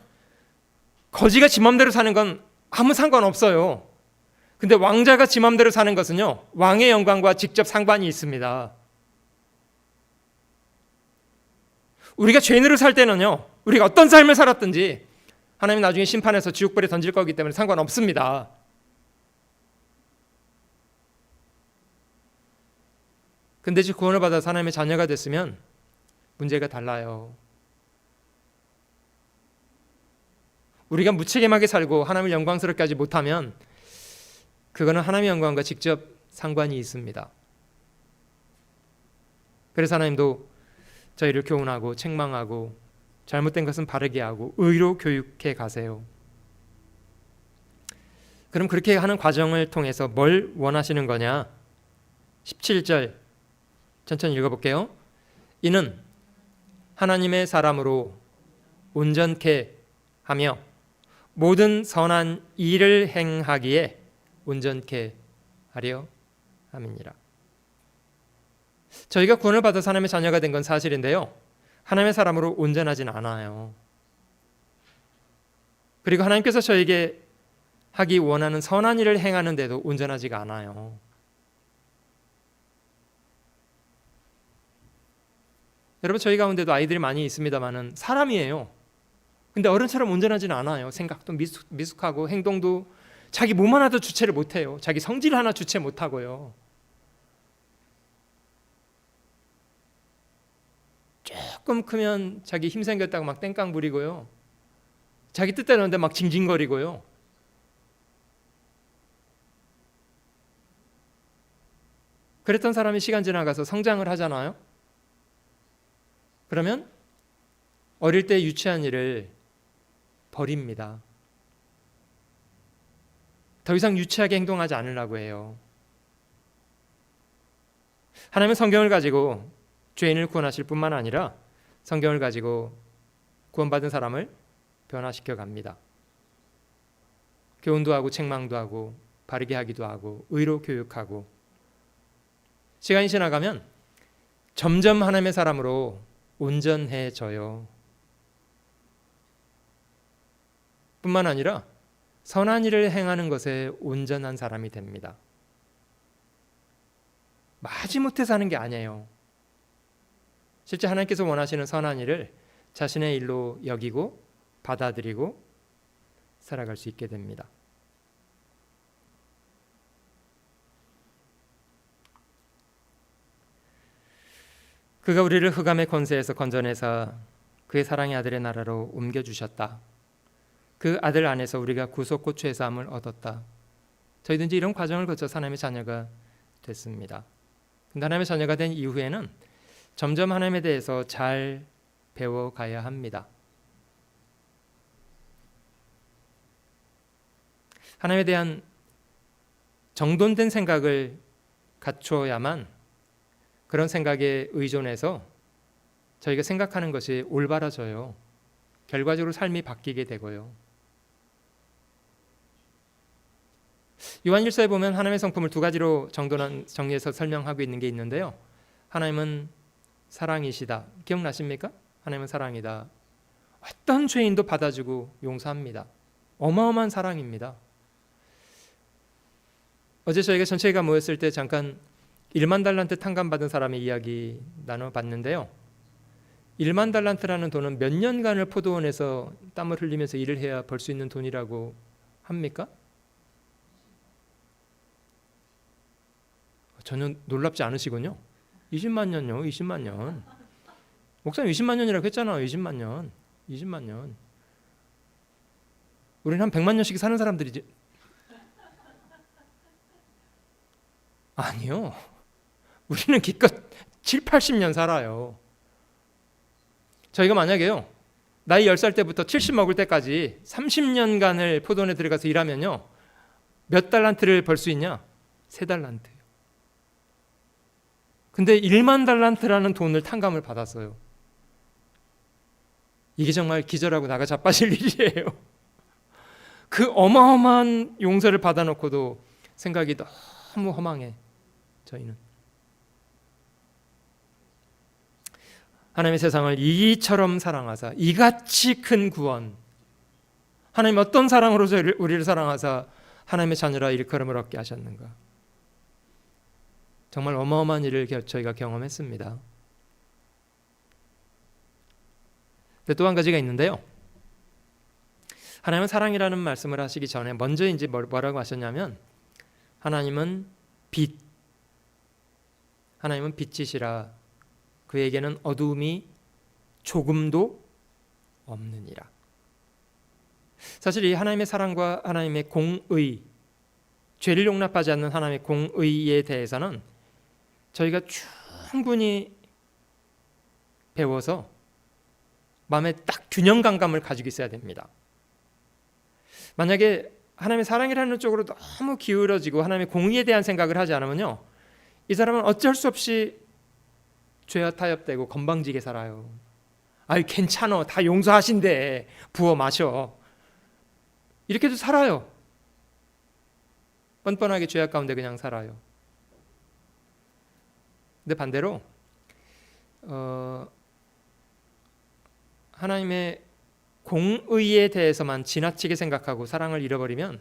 거지가 지 맘대로 사는 건 아무 상관없어요. 근데 왕자가 지 맘대로 사는 것은요, 왕의 영광과 직접 상관이 있습니다. 우리가 죄인으로 살 때는요, 우리가 어떤 삶을 살았든지 하나님 나중에 심판해서 지옥불에 던질 거기 때문에 상관없습니다. 근데 이제 구원을 받아서 하나님의 자녀가 됐으면 문제가 달라요. 우리가 무책임하게 살고 하나님을 영광스럽게 하지 못하면 그거는 하나님의 영광과 직접 상관이 있습니다. 그래서 하나님도 저희를 교훈하고 책망하고 잘못된 것은 바르게 하고 의로 교육해 가세요. 그럼 그렇게 하는 과정을 통해서 뭘 원하시는 거냐? 17절 천천히 읽어볼게요. 이는 하나님의 사람으로 온전케 하며 모든 선한 일을 행하기에 온전케 하려 함이니라. 저희가 구원을 받아서 하나님의 자녀가 된 건 사실인데요, 하나님의 사람으로 온전하진 않아요. 그리고 하나님께서 저에게 하기 원하는 선한 일을 행하는데도 온전하지가 않아요. 여러분, 저희 가운데도 아이들이 많이 있습니다만은 사람이에요. 근데 어른처럼 온전하지는 않아요. 생각도 미숙하고 행동도 자기 몸 하나도 주체를 못해요. 자기 성질 하나 주체 못하고요. 조금 크면 자기 힘 생겼다고 막 땡깡 부리고요. 자기 뜻대로는데 막 징징거리고요. 그랬던 사람이 시간 지나가서 성장을 하잖아요. 그러면 어릴 때 유치한 일을 버립니다. 더 이상 유치하게 행동하지 않으려고 해요. 하나님은 성경을 가지고 죄인을 구원하실 뿐만 아니라 성경을 가지고 구원받은 사람을 변화시켜 갑니다. 교훈도 하고 책망도 하고 바르게 하기도 하고 의로 교육하고, 시간이 지나가면 점점 하나님의 사람으로 온전해져요. 뿐만 아니라 선한 일을 행하는 것에 온전한 사람이 됩니다. 마지못해 사는 게 아니에요. 실제 하나님께서 원하시는 선한 일을 자신의 일로 여기고 받아들이고 살아갈 수 있게 됩니다. 그가 우리를 흑암의 권세에서 건져내사 그의 사랑의 아들의 나라로 옮겨주셨다. 그 아들 안에서 우리가 구속고 죄사함을 얻었다. 저희도 이제 이런 과정을 거쳐서 하나님의 자녀가 됐습니다. 근데 하나님의 자녀가 된 이후에는 점점 하나님에 대해서 잘 배워가야 합니다. 하나님에 대한 정돈된 생각을 갖추어야만 그런 생각에 의존해서 저희가 생각하는 것이 올바라져요. 결과적으로 삶이 바뀌게 되고요. 요한일서에 보면 하나님의 성품을 두 가지로 정리해서 설명하고 있는 게 있는데요. 하나님은 사랑이시다. 기억나십니까? 하나님은 사랑이다. 어떤 죄인도 받아주고 용서합니다. 어마어마한 사랑입니다. 어제 저희가 전체가 모였을 때 잠깐 1만 달란트 탕감받은 사람의 이야기 나눠봤는데요. 1만 달란트라는 돈은 몇 년간을 포도원에서 땀을 흘리면서 일을 해야 벌 수 있는 돈이라고 합니까? 전혀 놀랍지 않으시군요. 20만 년요. 20만 년. 목사님 20만 년이라고 했잖아요. 20만 년. 20만 년. 우리는 한 100만 년씩 사는 사람들이지. 아니요. 우리는 기껏 7, 80년 살아요. 저희가 만약에요, 나이 10살 때부터 70 먹을 때까지 30년간을 포도원에 들어가서 일하면요, 몇 달란트를 벌 수 있냐? 3달란트예요. 근데 1만 달란트라는 돈을 탕감을 받았어요. 이게 정말 기절하고 나가 자빠질 일이에요. 그 어마어마한 용서를 받아놓고도 생각이 너무 허망해. 저희는 하나님의 세상을 이처럼 사랑하사, 이같이 큰 구원, 하나님 어떤 사랑으로 우리를 사랑하사 하나님의 자녀라 일컬음을 얻게 하셨는가. 정말 어마어마한 일을 저희가 경험했습니다. 근데 또 한 가지가 있는데요. 하나님은 사랑이라는 말씀을 하시기 전에 먼저 이제 뭐라고 하셨냐면 하나님은 빛, 하나님은 빛이시라. 그에게는 어두움이 조금도 없느니라. 사실 이 하나님의 사랑과 하나님의 공의, 죄를 용납하지 않는 하나님의 공의에 대해서는 저희가 충분히 배워서 마음에 딱 균형 감각을 가지고 있어야 됩니다. 만약에 하나님의 사랑이라는 쪽으로 너무 기울어지고 하나님의 공의에 대한 생각을 하지 않으면요, 이 사람은 어쩔 수 없이 죄와 타협되고 건방지게 살아요. 아유 괜찮어, 다 용서하신대, 부어 마셔, 이렇게도 살아요. 뻔뻔하게 죄악 가운데 그냥 살아요. 근데 반대로 하나님의 공의에 대해서만 지나치게 생각하고 사랑을 잃어버리면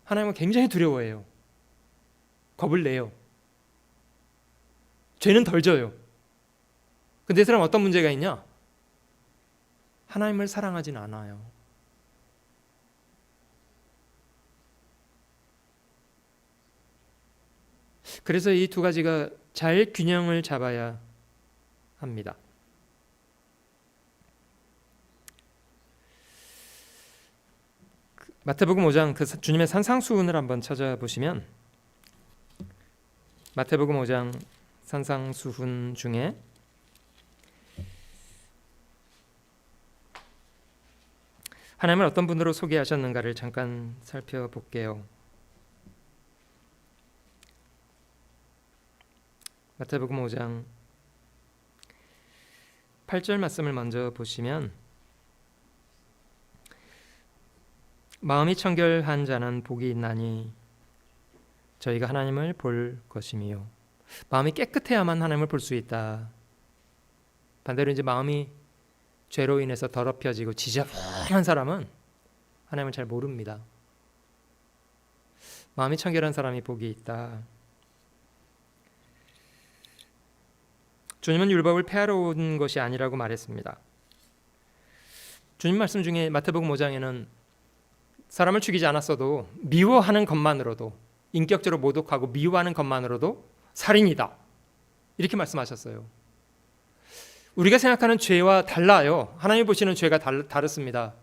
하나님은 굉장히 두려워해요. 겁을 내요. 죄는 덜 져요. 근데 이 사람은 어떤 문제가 있냐? 하나님을 사랑하진 않아요. 그래서 이 두 가지가 잘 균형을 잡아야 합니다. 마태복음 5장 그 주님의 산상수훈을 한번 찾아보시면 마태복음 5장 산상수훈 중에 하나님을 어떤 분으로 소개하셨는가를 잠깐 살펴볼게요. 마태복음 5장 8절 말씀을 먼저 보시면 마음이 청결한 자는 복이 있나니 저희가 하나님을 볼 것이며, 마음이 깨끗해야만 하나님을 볼 수 있다. 반대로 이제 마음이 죄로 인해서 더럽혀지고 지저분한 사람은 하나님을 잘 모릅니다. 마음이 청결한 사람이 복이 있다. 주님은 율법을 폐하러 온 것이 아니라고 말했습니다. 주님 말씀 중에 마태복음 5장에는 사람을 죽이지 않았어도 미워하는 것만으로도, 인격적으로 모독하고 미워하는 것만으로도 살인이다, 이렇게 말씀하셨어요. 우리가 생각하는 죄와 달라요. 하나님이 보시는 죄가 다릅니다.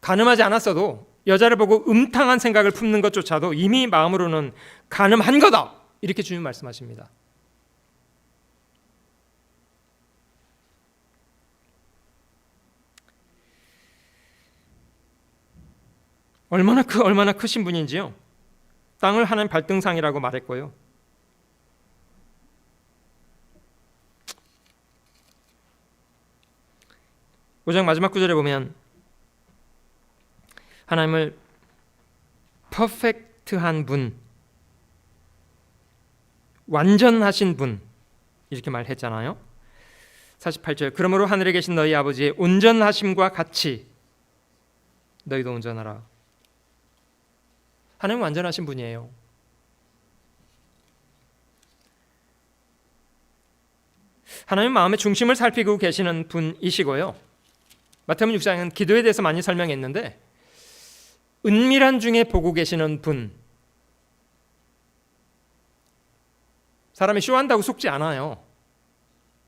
간음하지 않았어도 여자를 보고 음탕한 생각을 품는 것조차도 이미 마음으로는 간음한 거다, 이렇게 주님 말씀하십니다. 얼마나 크신 분인지요. 땅을 하나님 발등상이라고 말했고요. 오장 마지막 구절에 보면 하나님을 퍼펙트한 분, 완전하신 분, 이렇게 말했잖아요. 48절, 그러므로 하늘에 계신 너희 아버지의 온전하심과 같이 너희도 온전하라. 하나님은 완전하신 분이에요. 하나님 마음의 중심을 살피고 계시는 분이시고요. 마태복음 6장은 기도에 대해서 많이 설명했는데 은밀한 중에 보고 계시는 분, 사람이 쇼한다고 속지 않아요.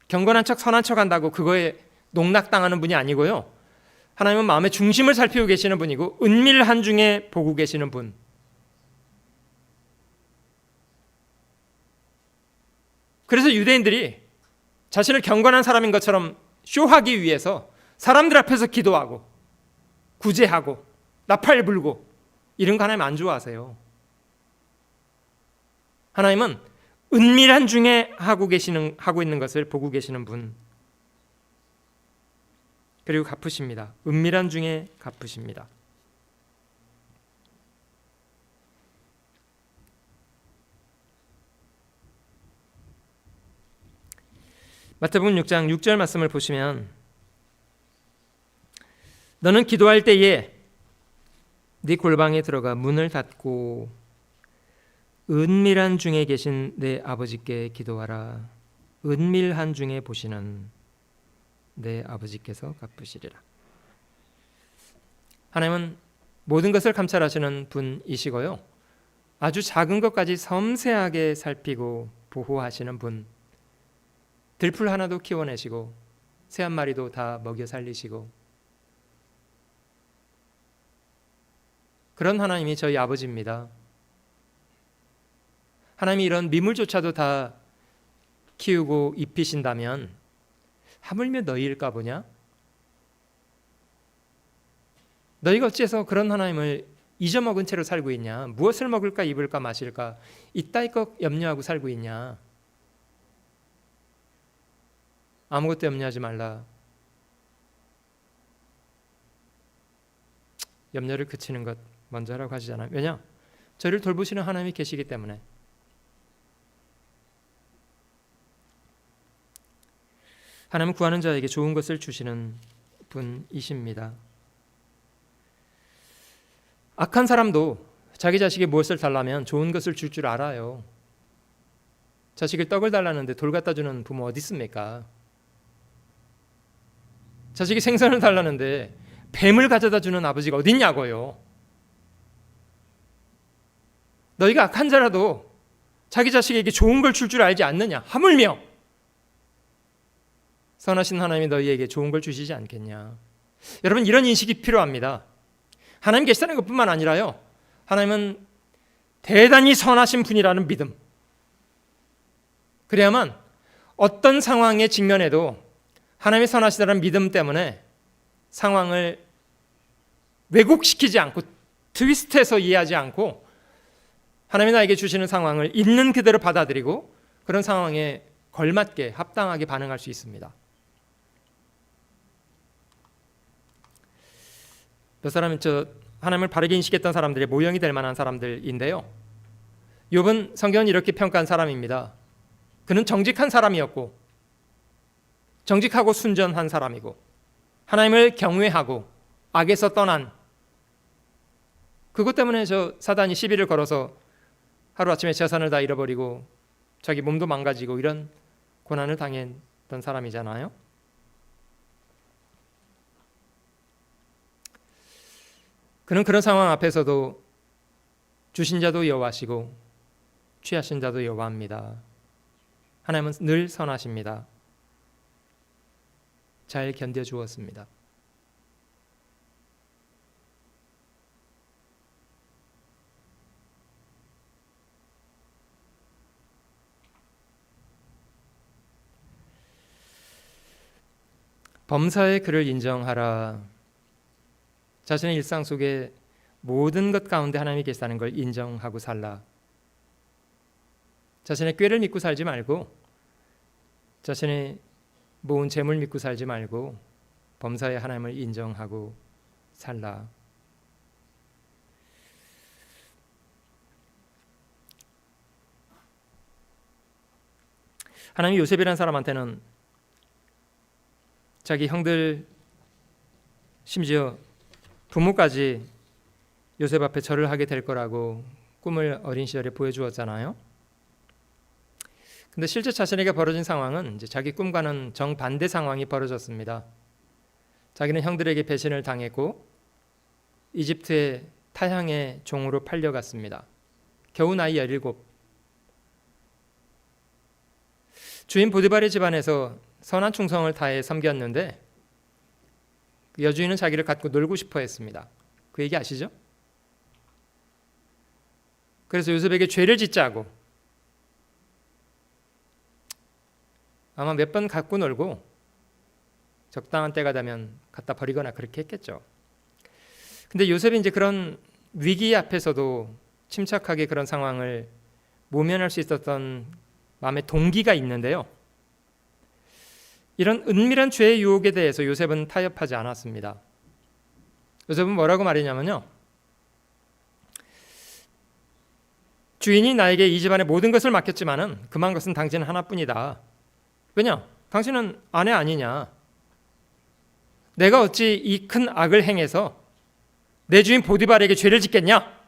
경건한 척 선한 척 한다고 그거에 농락당하는 분이 아니고요. 하나님은 마음의 중심을 살피고 계시는 분이고 은밀한 중에 보고 계시는 분. 그래서 유대인들이 자신을 경건한 사람인 것처럼 쇼하기 위해서 사람들 앞에서 기도하고 구제하고 나팔 불고 이런 거 하나님 안 좋아하세요. 하나님은 은밀한 중에 하고 있는 것을 보고 계시는 분, 그리고 갚으십니다. 은밀한 중에 갚으십니다. 마태복음 6장 6절 말씀을 보시면 너는 기도할 때에 네 골방에 들어가 문을 닫고 은밀한 중에 계신 내 아버지께 기도하라. 은밀한 중에 보시는 내 아버지께서 갚으시리라. 하나님은 모든 것을 감찰하시는 분이시고요, 아주 작은 것까지 섬세하게 살피고 보호하시는 분, 들풀 하나도 키워내시고 새 한 마리도 다 먹여 살리시고, 그런 하나님이 저희 아버지입니다. 하나님이 이런 미물조차도 다 키우고 입히신다면 하물며 너희일까 보냐? 너희가 어찌해서 그런 하나님을 잊어먹은 채로 살고 있냐? 무엇을 먹을까 입을까 마실까 이따위 것 염려하고 살고 있냐? 아무것도 염려하지 말라. 염려를 그치는 것 먼저 하라고 하시잖아요. 왜냐? 저를 돌보시는 하나님이 계시기 때문에. 하나님은 구하는 자에게 좋은 것을 주시는 분이십니다. 악한 사람도 자기 자식이 무엇을 달라면 좋은 것을 줄 줄 알아요. 자식을 떡을 달라는데 돌 갖다 주는 부모 어디 있습니까? 자식이 생선을 달라는데 뱀을 가져다 주는 아버지가 어디 있냐고요. 너희가 악한 자라도 자기 자식에게 좋은 걸 줄 줄 알지 않느냐? 하물며 선하신 하나님이 너희에게 좋은 걸 주시지 않겠냐? 여러분, 이런 인식이 필요합니다. 하나님 계시다는 것뿐만 아니라요, 하나님은 대단히 선하신 분이라는 믿음, 그래야만 어떤 상황에 직면해도 하나님이 선하시다는 믿음 때문에 상황을 왜곡시키지 않고 트위스트해서 이해하지 않고 하나님이 나에게 주시는 상황을 있는 그대로 받아들이고 그런 상황에 걸맞게 합당하게 반응할 수 있습니다. 몇 사람은 하나님을 바르게 인식했던 사람들의 모형이 될 만한 사람들인데요, 욥은 성경은 이렇게 평가한 사람입니다. 그는 정직한 사람이었고 정직하고 순전한 사람이고 하나님을 경외하고 악에서 떠난, 그것 때문에 사단이 시비를 걸어서 하루아침에 재산을 다 잃어버리고 자기 몸도 망가지고 이런 고난을 당했던 사람이잖아요. 그는 그런 상황 앞에서도 주신 자도 여호와시고 취하신 자도 여호와입니다. 하나님은 늘 선하십니다. 잘 견뎌주었습니다. 범사의 그를 인정하라. 자신의 일상 속에 모든 것 가운데 하나님이 계시다는 걸 인정하고 살라. 자신의 꾀를 믿고 살지 말고, 자신의 모은 재물 믿고 살지 말고 범사의 하나님을 인정하고 살라. 하나님이 요셉이라는 사람한테는 자기 형들, 심지어 부모까지 요셉 앞에 절을 하게 될 거라고 꿈을 어린 시절에 보여주었잖아요. 근데 실제 자신에게 벌어진 상황은 이제 자기 꿈과는 정반대 상황이 벌어졌습니다. 자기는 형들에게 배신을 당했고 이집트의 타향의 종으로 팔려갔습니다. 겨우 나이 17. 주인 보디발의 집안에서 선한 충성을 다해 섬겼는데 여주인은 자기를 갖고 놀고 싶어 했습니다. 그 얘기 아시죠? 그래서 요셉에게 죄를 짓자고 아마 몇 번 갖고 놀고 적당한 때가 되면 갖다 버리거나 그렇게 했겠죠. 근데 요셉이 이제 그런 위기 앞에서도 침착하게 그런 상황을 모면할 수 있었던 마음의 동기가 있는데요, 이런 은밀한 죄의 유혹에 대해서 요셉은 타협하지 않았습니다. 요셉은 뭐라고 말했냐면요, 주인이 나에게 이 집안의 모든 것을 맡겼지만은 그만 것은 당신 하나뿐이다. 왜냐? 당신은 아내 아니냐? 내가 어찌 이 큰 악을 행해서 내 주인 보디발에게 죄를 짓겠냐?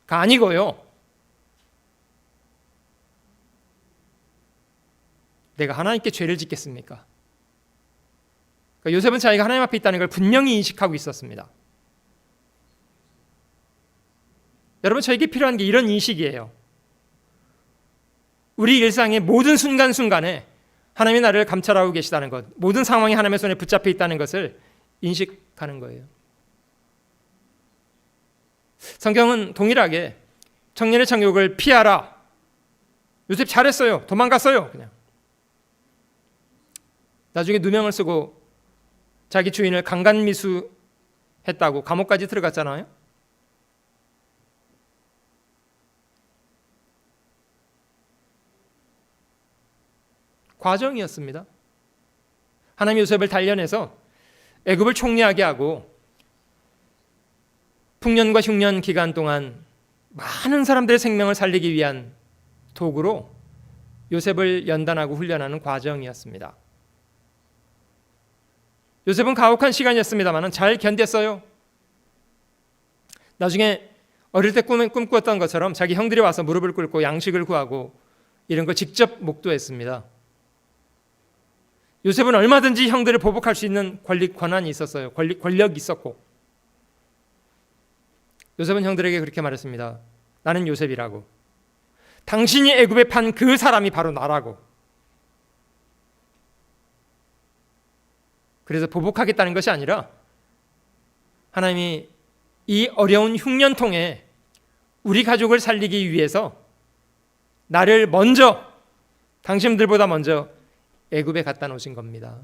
가 아니고요, 내가 하나님께 죄를 짓겠습니까? 그러니까 요셉은 자기가 하나님 앞에 있다는 걸 분명히 인식하고 있었습니다. 여러분, 저에게 필요한 게 이런 인식이에요. 우리 일상의 모든 순간순간에 하나님이 나를 감찰하고 계시다는 것, 모든 상황이 하나님의 손에 붙잡혀 있다는 것을 인식하는 거예요. 성경은 동일하게 청년의 정욕을 피하라. 요셉 잘했어요. 도망갔어요. 그냥. 나중에 누명을 쓰고 자기 주인을 강간미수했다고 감옥까지 들어갔잖아요. 과정이었습니다. 하나님이 요셉을 단련해서 애굽을 총리하게 하고 풍년과 흉년 기간 동안 많은 사람들의 생명을 살리기 위한 도구로 요셉을 연단하고 훈련하는 과정이었습니다. 요셉은 가혹한 시간이었습니다만 잘 견뎠어요. 나중에 어릴 때 꿈꾸었던 것처럼 자기 형들이 와서 무릎을 꿇고 양식을 구하고 이런 걸 직접 목도했습니다. 요셉은 얼마든지 형들을 보복할 수 있는 권한이 있었어요. 권력이 있었고. 요셉은 형들에게 그렇게 말했습니다. 나는 요셉이라고. 당신이 애굽에 판 그 사람이 바로 나라고. 그래서 보복하겠다는 것이 아니라 하나님이 이 어려운 흉년통에 우리 가족을 살리기 위해서 나를 먼저, 당신들보다 먼저 애굽에 갖다 놓으신 겁니다.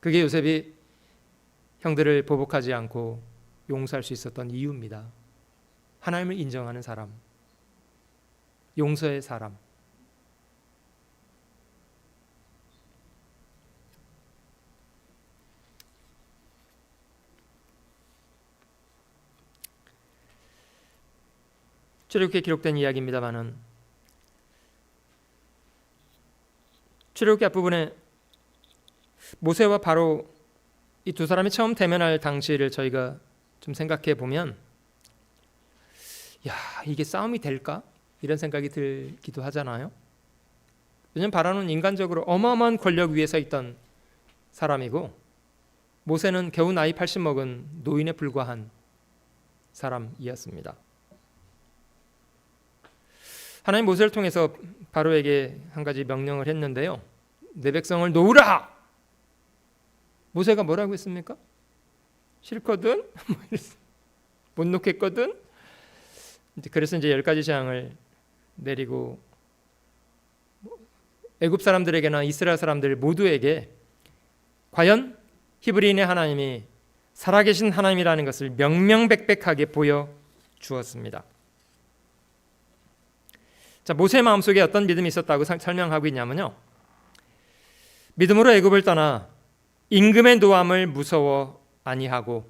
그게 요셉이 형들을 보복하지 않고 용서할 수 있었던 이유입니다. 하나님을 인정하는 사람, 용서의 사람. 출애굽기에 기록된 이야기입니다만은 출애굽기 앞부분에 모세와 바로 이 두 사람이 처음 대면할 당시를 저희가 좀 생각해 보면, 야, 이게 싸움이 될까? 이런 생각이 들기도 하잖아요. 왜냐하면 바로는 인간적으로 어마어마한 권력 위에 서 있던 사람이고 모세는 겨우 나이 80 먹은 노인에 불과한 사람이었습니다. 하나님 모세를 통해서 바로에게 한 가지 명령을 했는데요. 내 백성을 놓으라. 모세가 뭐라고 했습니까? 싫거든? 못 놓겠거든? 그래서 이제 10가지 재앙을 내리고 애굽 사람들에게나 이스라엘 사람들 모두에게 과연 히브리인의 하나님이 살아계신 하나님이라는 것을 명명백백하게 보여주었습니다. 자, 모세의 마음속에 어떤 믿음이 있었다고 설명하고 있냐면요, 믿음으로 애굽을 떠나 임금의 노함을 무서워 아니하고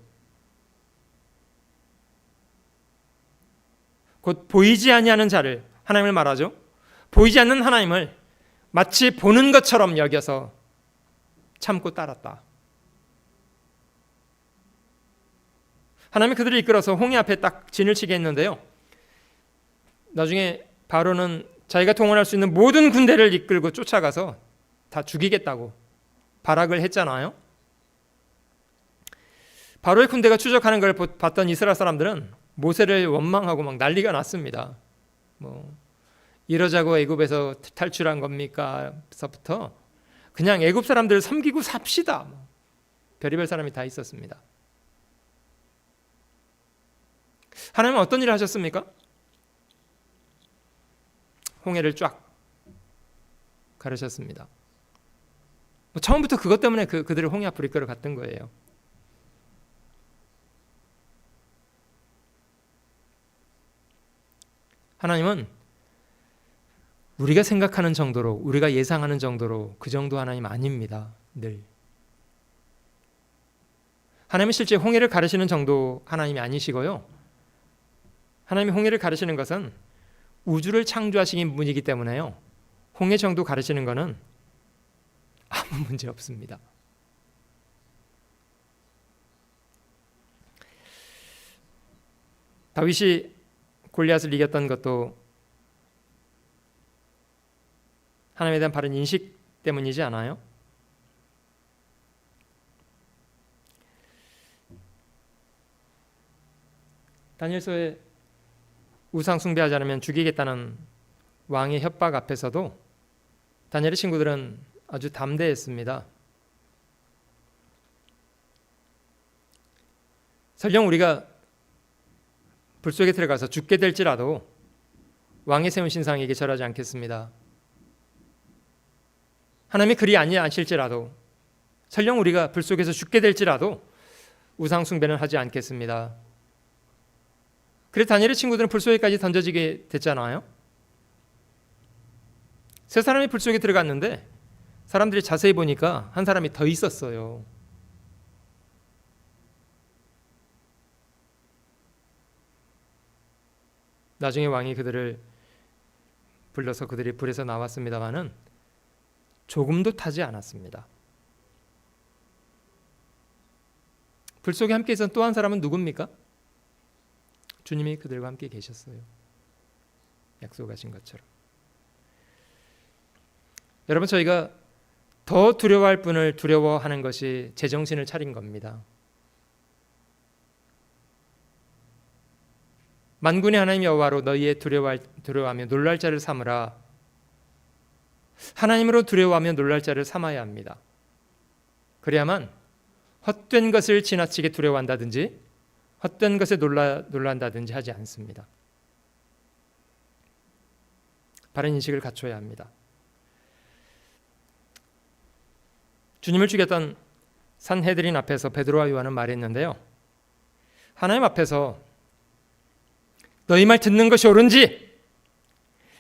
곧 보이지 아니하는 자를, 하나님을 말하죠. 보이지 않는 하나님을 마치 보는 것처럼 여겨서 참고 따랐다. 하나님이 그들을 이끌어서 홍해 앞에 딱 진을 치게 했는데요, 나중에 바로는 자기가 동원할 수 있는 모든 군대를 이끌고 쫓아가서 다 죽이겠다고 발악을 했잖아요. 바로의 군대가 추적하는 걸 봤던 이스라엘 사람들은 모세를 원망하고 막 난리가 났습니다. 이러자고 애굽에서 탈출한 겁니까? 서부터 그냥 애굽 사람들을 섬기고 삽시다. 별의별 사람이 다 있었습니다. 하나님은 어떤 일을 하셨습니까? 홍해를 쫙 가르셨습니다. 처음부터 그것 때문에 그들을 홍해 앞으로 이끌어 갔던 거예요. 하나님은 우리가 생각하는 정도로, 우리가 예상하는 정도로 그 정도 하나님 아닙니다. 늘. 하나님은 실제 홍해를 가르시는 정도 하나님이 아니시고요. 하나님이 홍해를 가르시는 것은 우주를 창조하신 분이기 때문에요, 홍해 정도 가르시는 것은 아무 문제 없습니다. 다윗이 골리앗을 이겼던 것도 하나님에 대한 바른 인식 때문이지 않아요? 다니엘서에 우상 숭배하지 않으면 죽이겠다는 왕의 협박 앞에서도 다니엘의 친구들은 아주 담대했습니다. 설령 우리가 불 속에 들어가서 죽게 될지라도 왕의 세운 신상에게 절하지 않겠습니다. 하나님이 그리 아니하실지라도 설령 우리가 불 속에서 죽게 될지라도 우상 숭배는 하지 않겠습니다. 그래서 다니엘의 친구들은 불 속에까지 던져지게 됐잖아요. 세 사람이 불 속에 들어갔는데 사람들이 자세히 보니까 한 사람이 더 있었어요. 나중에 왕이 그들을 불러서 그들이 불에서 나왔습니다마는 조금도 타지 않았습니다. 불 속에 함께 있었던 또 한 사람은 누굽니까? 주님이 그들과 함께 계셨어요. 약속하신 것처럼. 여러분, 저희가 더 두려워할 분을 두려워하는 것이 제정신을 차린 겁니다. 만군의 하나님 여호와로 너희의 두려워하며 놀랄 자를 삼으라. 하나님으로 두려워하며 놀랄 자를 삼아야 합니다. 그래야만 헛된 것을 지나치게 두려워한다든지 헛된 것에 놀란다든지 하지 않습니다. 바른 인식을 갖춰야 합니다. 주님을 죽였던 산헤드린 앞에서 베드로와 요한은 말했는데요. 하나님 앞에서 너희 말 듣는 것이 옳은지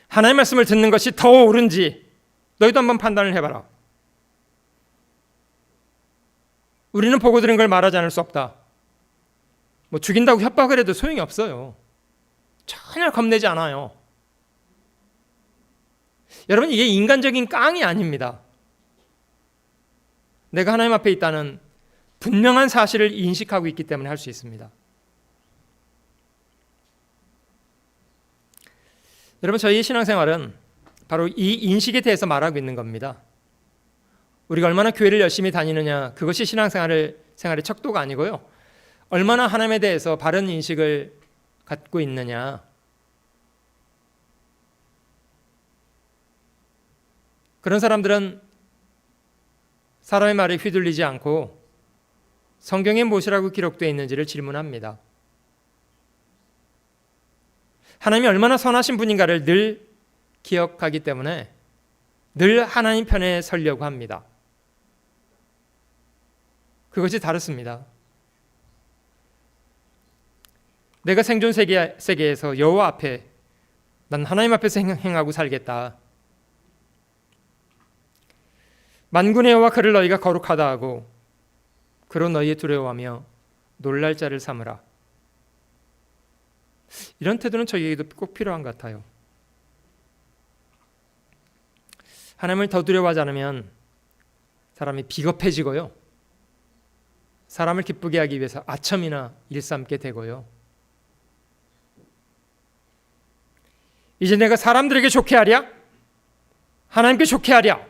하나님 말씀을 듣는 것이 더 옳은지 너희도 한번 판단을 해봐라. 우리는 보고 들은 걸 말하지 않을 수 없다. 뭐 죽인다고 협박을 해도 소용이 없어요. 전혀 겁내지 않아요. 여러분, 이게 인간적인 깡이 아닙니다. 내가 하나님 앞에 있다는 분명한 사실을 인식하고 있기 때문에 할 수 있습니다. 여러분, 저희의 신앙생활은 바로 이 인식에 대해서 말하고 있는 겁니다. 우리가 얼마나 교회를 열심히 다니느냐, 그것이 신앙생활의 척도가 아니고요. 얼마나 하나님에 대해서 바른 인식을 갖고 있느냐. 그런 사람들은 사람의 말에 휘둘리지 않고 성경에 무엇이라고 기록되어 있는지를 질문합니다. 하나님이 얼마나 선하신 분인가를 늘 기억하기 때문에 늘 하나님 편에 서려고 합니다. 그것이 다릅니다. 내가 생존 세계에서 여호와 앞에 난 하나님 앞에서 행하고 살겠다. 만군의 여호와 그를 너희가 거룩하다 하고 그로 너희의 두려워하며 놀랄 자를 삼으라. 이런 태도는 저희에게도 꼭 필요한 것 같아요. 하나님을 더 두려워하지 않으면 사람이 비겁해지고요. 사람을 기쁘게 하기 위해서 아첨이나 일삼게 되고요. 이제 내가 사람들에게 좋게 하랴? 하나님께 좋게 하랴?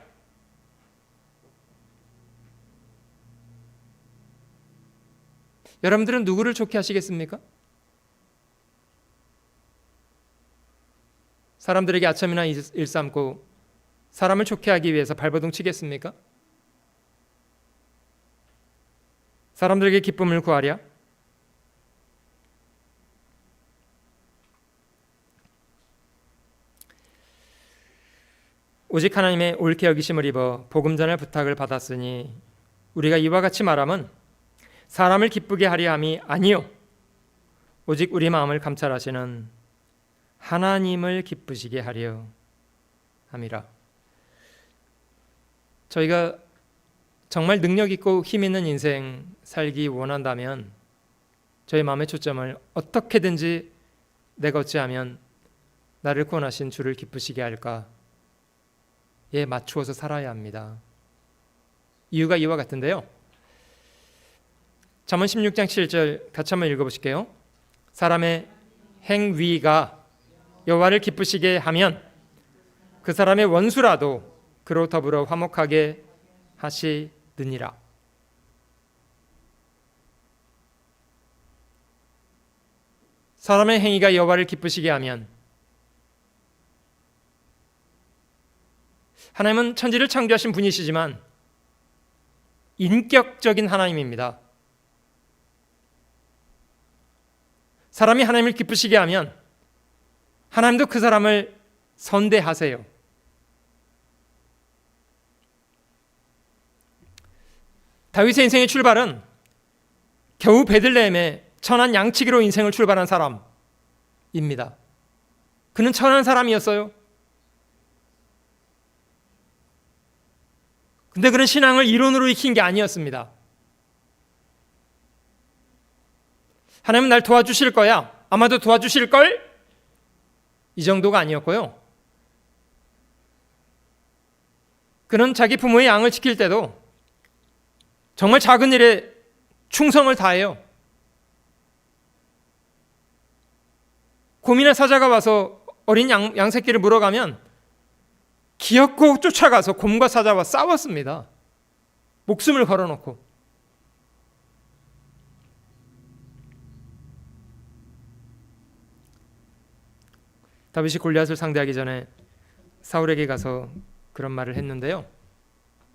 여러분들은 누구를 좋게 하시겠습니까? 사람들에게 아첨이나 일삼고 사람을 좋게 하기 위해서 발버둥 치겠습니까? 사람들에게 기쁨을 구하랴? 오직 하나님의 옳게 여기심을 입어 복음 전할 부탁을 받았으니 우리가 이와 같이 말함은 사람을 기쁘게 하려 함이 아니요 오직 우리 마음을 감찰하시는 하나님을 기쁘시게 하려 함이라. 저희가 정말 능력 있고 힘 있는 인생 살기 원한다면 저희 마음의 초점을 어떻게든지 내가 어찌하면 나를 구원하신 주를 기쁘시게 할까에 맞추어서 살아야 합니다. 이유가 이와 같은데요. 잠언 16장 7절 같이 한번 읽어보실게요. 사람의 행위가 여호와를 기쁘시게 하면 그 사람의 원수라도 그로 더불어 화목하게 하시느니라. 사람의 행위가 여호와를 기쁘시게 하면, 하나님은 천지를 창조하신 분이시지만 인격적인 하나님입니다. 사람이 하나님을 기쁘시게 하면 하나님도 그 사람을 선대하세요. 다윗의 인생의 출발은 겨우 베들레헴에 천한 양치기로 인생을 출발한 사람입니다. 그는 천한 사람이었어요. 근데 그는 신앙을 이론으로 익힌 게 아니었습니다. 하나님은 날 도와주실 거야. 아마도 도와주실걸? 이 정도가 아니었고요. 그는 자기 부모의 양을 지킬 때도 정말 작은 일에 충성을 다해요. 곰이나 사자가 와서 어린 양새끼를 물어가면 기어코 쫓아가서 곰과 사자와 싸웠습니다. 목숨을 걸어놓고. 다윗이 골리앗을 상대하기 전에 사울에게 가서 그런 말을 했는데요.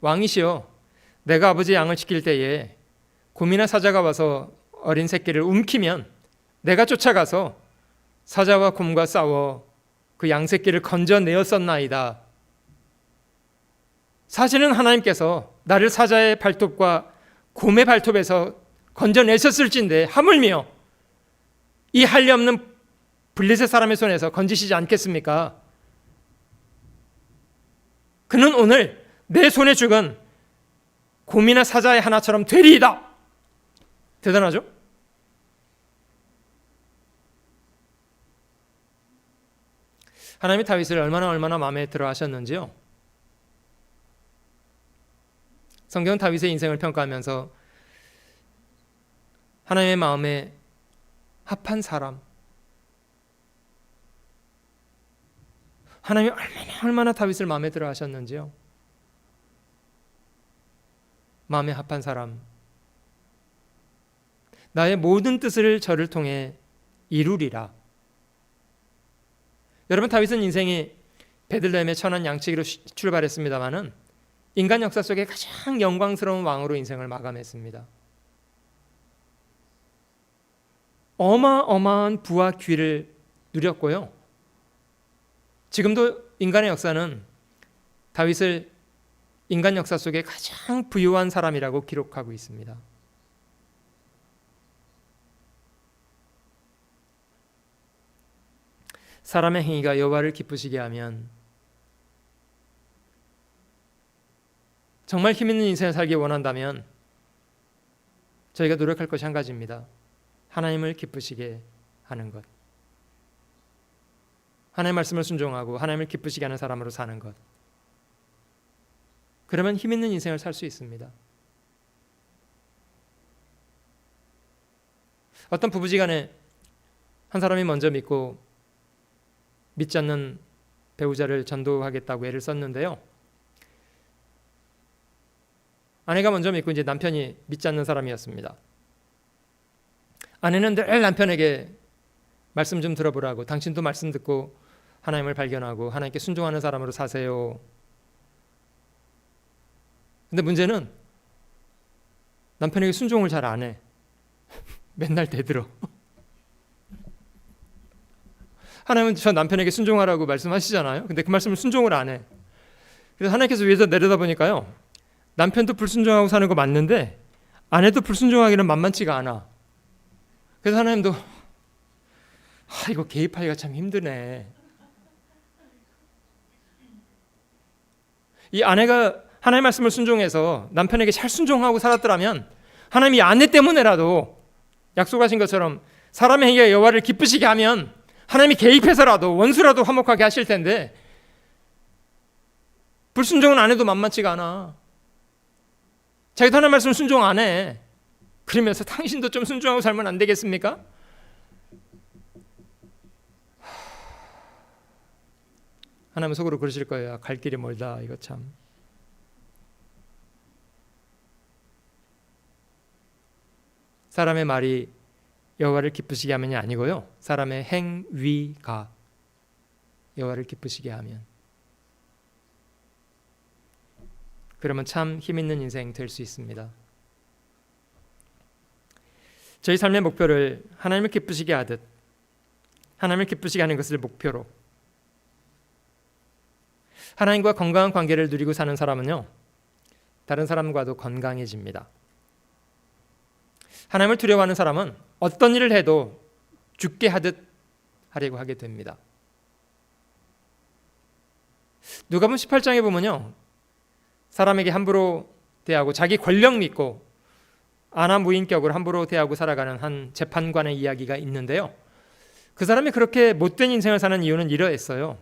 왕이시여, 내가 아버지의 양을 지킬 때에 곰이나 사자가 와서 어린 새끼를 움키면 내가 쫓아가서 사자와 곰과 싸워 그 양새끼를 건져내었었나이다. 사실은 하나님께서 나를 사자의 발톱과 곰의 발톱에서 건져내셨을진데 하물며 이 할례 없는 블레셋 사람의 손에서 건지시지 않겠습니까? 그는 오늘 내 손에 죽은 곰이나 사자의 하나처럼 되리이다. 대단하죠? 하나님이 다윗을 얼마나 마음에 들어 하셨는지요. 성경은 다윗의 인생을 평가하면서 하나님의 마음에 합한 사람, 하나님이 얼마나 다윗을 마음에 들어 하셨는지요. 마음에 합한 사람, 나의 모든 뜻을 저를 통해 이루리라. 여러분, 다윗은 인생이 베들레헴의 천한 양치기로 출발했습니다마는 인간 역사 속에 가장 영광스러운 왕으로 인생을 마감했습니다. 어마어마한 부와 귀를 누렸고요. 지금도 인간의 역사는 다윗을 인간 역사 속에 가장 부유한 사람이라고 기록하고 있습니다. 사람의 행위가 여호와를 기쁘시게 하면, 정말 힘 있는 인생을 살기 원한다면 저희가 노력할 것이 한 가지입니다. 하나님을 기쁘시게 하는 것. 하나님의 말씀을 순종하고 하나님을 기쁘시게 하는 사람으로 사는 것. 그러면 힘 있는 인생을 살 수 있습니다. 어떤 부부지간에 한 사람이 먼저 믿고 믿지 않는 배우자를 전도하겠다고 애를 썼는데요. 아내가 먼저 믿고 이제 남편이 믿지 않는 사람이었습니다. 아내는 늘 남편에게 말씀 좀 들어보라고, 당신도 말씀 듣고 하나님을 발견하고 하나님께 순종하는 사람으로 사세요. 근데 문제는 남편에게 순종을 잘 안 해. 맨날 대들어. 하나님은 저 남편에게 순종하라고 말씀하시잖아요. 근데 그 말씀을 순종을 안 해. 그래서 하나님께서 위에서 내려다보니까요, 남편도 불순종하고 사는 거 맞는데 아내도 불순종하기는 만만치가 않아. 그래서 하나님도 이거 개입하기가 참 힘드네. 이 아내가 하나님의 말씀을 순종해서 남편에게 잘 순종하고 살았더라면 하나님이 아내 때문에라도 약속하신 것처럼 사람의 행위가 여호와를 기쁘시게 하면 하나님이 개입해서라도 원수라도 화목하게 하실 텐데, 불순종은 안 해도 만만치가 않아. 자기도 하나님의 말씀 순종 안 해. 그러면서 당신도 좀 순종하고 살면 안 되겠습니까? 하나님은 속으로 그러실 거예요. 갈 길이 멀다. 이거 참. 사람의 말이 여호와를 기쁘시게 하면이 아니고요. 사람의 행위가 여호와를 기쁘시게 하면, 그러면 참 힘있는 인생 될 수 있습니다. 저희 삶의 목표를 하나님을 기쁘시게 하듯 하나님을 기쁘시게 하는 것을 목표로 하나님과 건강한 관계를 누리고 사는 사람은요, 다른 사람과도 건강해집니다. 하나님을 두려워하는 사람은 어떤 일을 해도 죽게 하듯 하려고 하게 됩니다. 누가복음 18장에 보면요, 사람에게 함부로 대하고 자기 권력 믿고 안하무인격으로 함부로 대하고 살아가는 한 재판관의 이야기가 있는데요, 그 사람이 그렇게 못된 인생을 사는 이유는 이러했어요.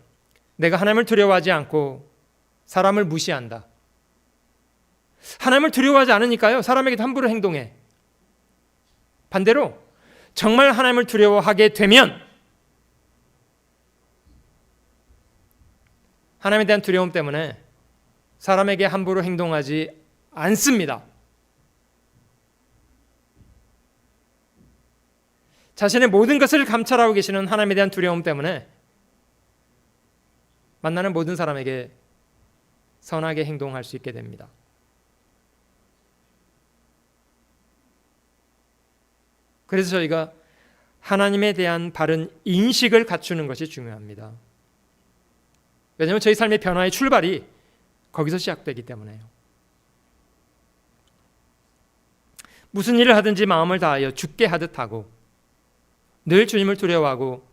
내가 하나님을 두려워하지 않고 사람을 무시한다. 하나님을 두려워하지 않으니까요, 사람에게 함부로 행동해. 반대로 정말 하나님을 두려워하게 되면 하나님에 대한 두려움 때문에 사람에게 함부로 행동하지 않습니다. 자신의 모든 것을 감찰하고 계시는 하나님에 대한 두려움 때문에 만나는 모든 사람에게 선하게 행동할 수 있게 됩니다. 그래서 저희가 하나님에 대한 바른 인식을 갖추는 것이 중요합니다. 왜냐하면 저희 삶의 변화의 출발이 거기서 시작되기 때문에요. 무슨 일을 하든지 마음을 다하여 죽게 하듯 하고 늘 주님을 두려워하고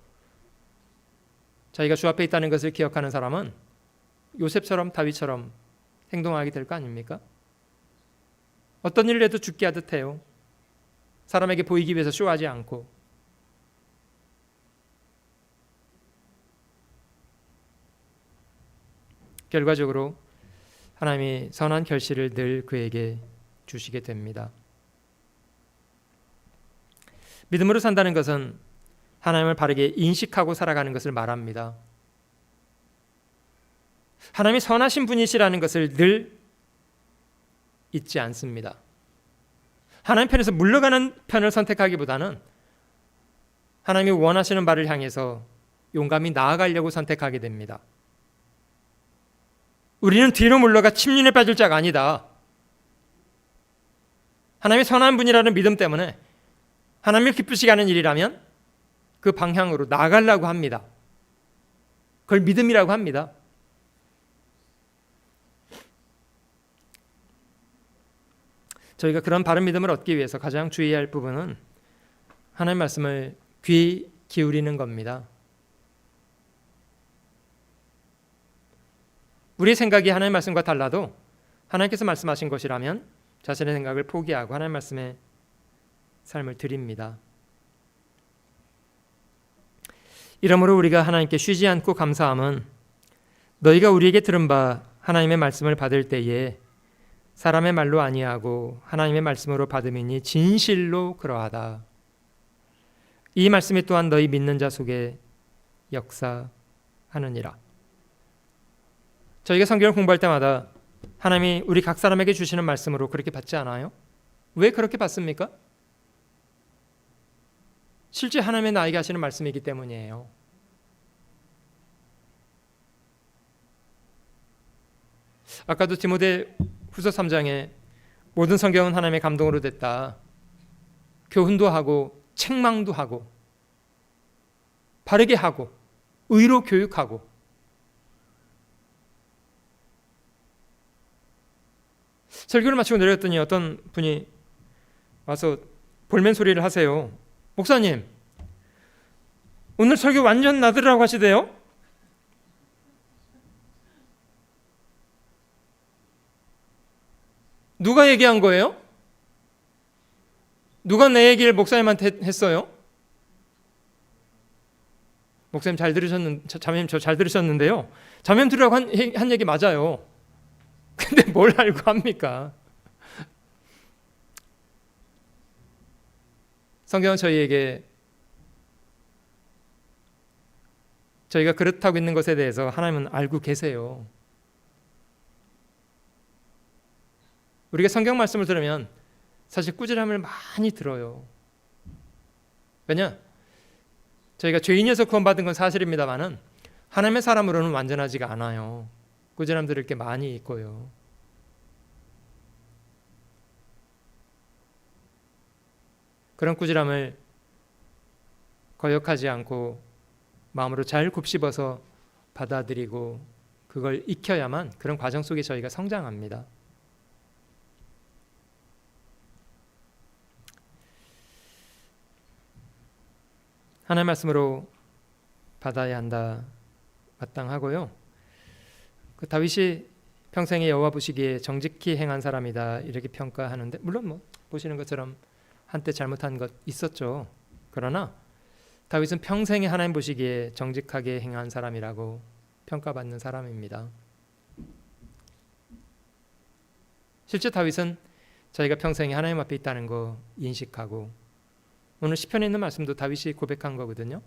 자기가 주 앞에 있다는 것을 기억하는 사람은 요셉처럼 다윗처럼 행동하게 될 거 아닙니까? 어떤 일을 해도 죽게 하듯 해요. 사람에게 보이기 위해서 쇼하지 않고. 결과적으로 하나님이 선한 결실을 늘 그에게 주시게 됩니다. 믿음으로 산다는 것은 하나님을 바르게 인식하고 살아가는 것을 말합니다. 하나님이 선하신 분이시라는 것을 늘 잊지 않습니다. 하나님 편에서 물러가는 편을 선택하기보다는 하나님이 원하시는 바를 향해서 용감히 나아가려고 선택하게 됩니다. 우리는 뒤로 물러가 침륜에 빠질 자가 아니다. 하나님이 선한 분이라는 믿음 때문에 하나님을 기쁘시게 하는 일이라면 그 방향으로 나아가려고 합니다. 그걸 믿음이라고 합니다. 저희가 그런 바른 믿음을 얻기 위해서 가장 주의해야 할 부분은 하나님 말씀을 귀 기울이는 겁니다. 우리의 생각이 하나님 말씀과 달라도 하나님께서 말씀하신 것이라면 자신의 생각을 포기하고 하나님 말씀의 삶을 드립니다. 이러므로 우리가 하나님께 쉬지 않고 감사함은 너희가 우리에게 들은 바 하나님의 말씀을 받을 때에 사람의 말로 아니하고 하나님의 말씀으로 받음이니 진실로 그러하다. 이 말씀이 또한 너희 믿는 자 속에 역사하느니라. 저희가 성경을 공부할 때마다 하나님이 우리 각 사람에게 주시는 말씀으로 그렇게 받지 않아요? 왜 그렇게 받습니까? 실제 하나님의 나에게 하시는 말씀이기 때문이에요. 아까도 디모데 후서 3장에 모든 성경은 하나님의 감동으로 됐다. 교훈도 하고 책망도 하고 바르게 하고 의로 교육하고. 설교를 마치고 내렸더니 어떤 분이 와서 볼멘 소리를 하세요. 목사님, 오늘 설교 완전 나들으라고 하시대요? 누가 얘기한 거예요? 누가 내 얘기를 목사님한테 했어요? 목사님 자매님 저 잘 들으셨는데요. 자매님 들으라고 한 얘기 맞아요. 근데 뭘 알고 합니까? 성경은 저희에게 저희가 그렇다고 있는 것에 대해서 하나님은 알고 계세요. 우리가 성경 말씀을 들으면 사실 꾸지람을 많이 들어요. 왜냐? 저희가 죄인이어서 구원받은 건 사실입니다만은 하나님의 사람으로는 완전하지가 않아요. 꾸지람들이 이렇게 많이 있고요. 그런 꾸지람을 거역하지 않고 마음으로 잘 곱씹어서 받아들이고 그걸 익혀야만 그런 과정 속에 저희가 성장합니다. 하나님의 말씀으로 받아야 한다. 마땅하고요. 그 다윗이 평생에 여호와 보시기에 정직히 행한 사람이다 이렇게 평가하는데, 물론 뭐 보시는 것처럼 한때 잘못한 것 있었죠. 그러나 다윗은 평생에 하나님 보시기에 정직하게 행한 사람이라고 평가받는 사람입니다. 실제 다윗은 자기가 평생에 하나님 앞에 있다는 거 인식하고, 오늘 시편에 있는 말씀도 다윗이 고백한 거거든요.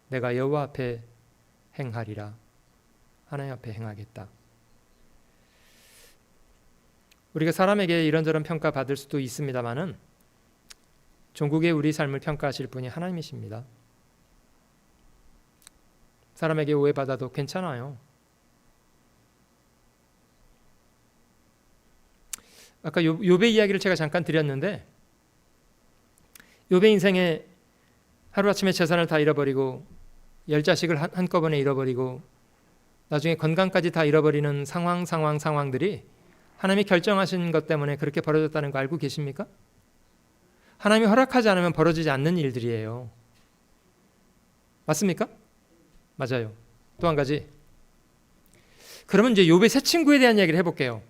내가 여호와 앞에 행하리라. 하나님 앞에 행하겠다. 우리가 사람에게 이런저런 평가 받을 수도 있습니다만은 종국의 우리 삶을 평가하실 분이 하나님이십니다. 사람에게 오해받아도 괜찮아요. 아까 욥의 이야기를 제가 잠깐 드렸는데, 욥의 인생에 하루아침에 재산을 다 잃어버리고 10자식을 한꺼번에 잃어버리고 나중에 건강까지 다 잃어버리는 상황들이 하나님이 결정하신 것 때문에 그렇게 벌어졌다는 거 알고 계십니까? 하나님이 허락하지 않으면 벌어지지 않는 일들이에요. 맞습니까? 맞아요. 또 한 가지. 그러면 이제 욥의 새 친구에 대한 이야기를 해볼게요.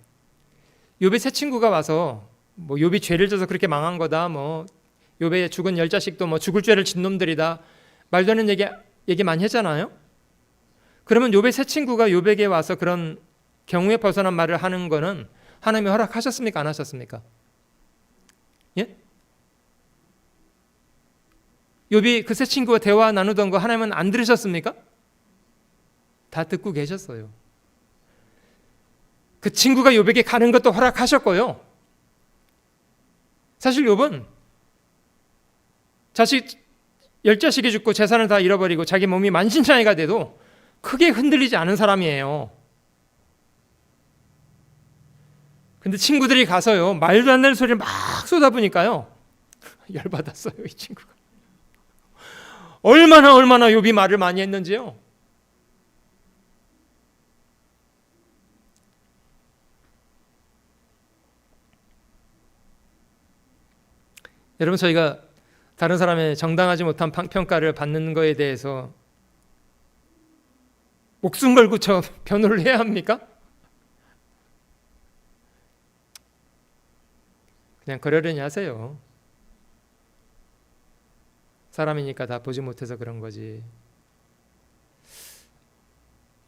욥의 새 친구가 와서 뭐 욥이 죄를 져서 그렇게 망한 거다, 뭐 욥의 죽은 10자식도 뭐 죽을 죄를 진 놈들이다, 말도 안 되는 얘기 많이 했잖아요. 그러면 욥의 새 친구가 욥에게 와서 그런 경우에 벗어난 말을 하는 거는 하나님이 허락하셨습니까? 안 하셨습니까? 예? 욥이 그 새 친구와 대화 나누던 거 하나님은 안 들으셨습니까? 다 듣고 계셨어요. 그 친구가 욥에게 가는 것도 허락하셨고요. 사실 욥은 10자식이 죽고 재산을 다 잃어버리고 자기 몸이 만신창이가 돼도 크게 흔들리지 않은 사람이에요. 근데 친구들이 가서요, 말도 안 되는 소리를 막 쏟아부니까요, 열받았어요, 이 친구가. 얼마나 욥이 말을 많이 했는지요. 여러분, 저희가 다른 사람의 정당하지 못한 평가를 받는 거에 대해서 목숨 걸고 변호를 해야 합니까? 그냥 그러려니 하세요. 사람이니까 다 보지 못해서 그런 거지.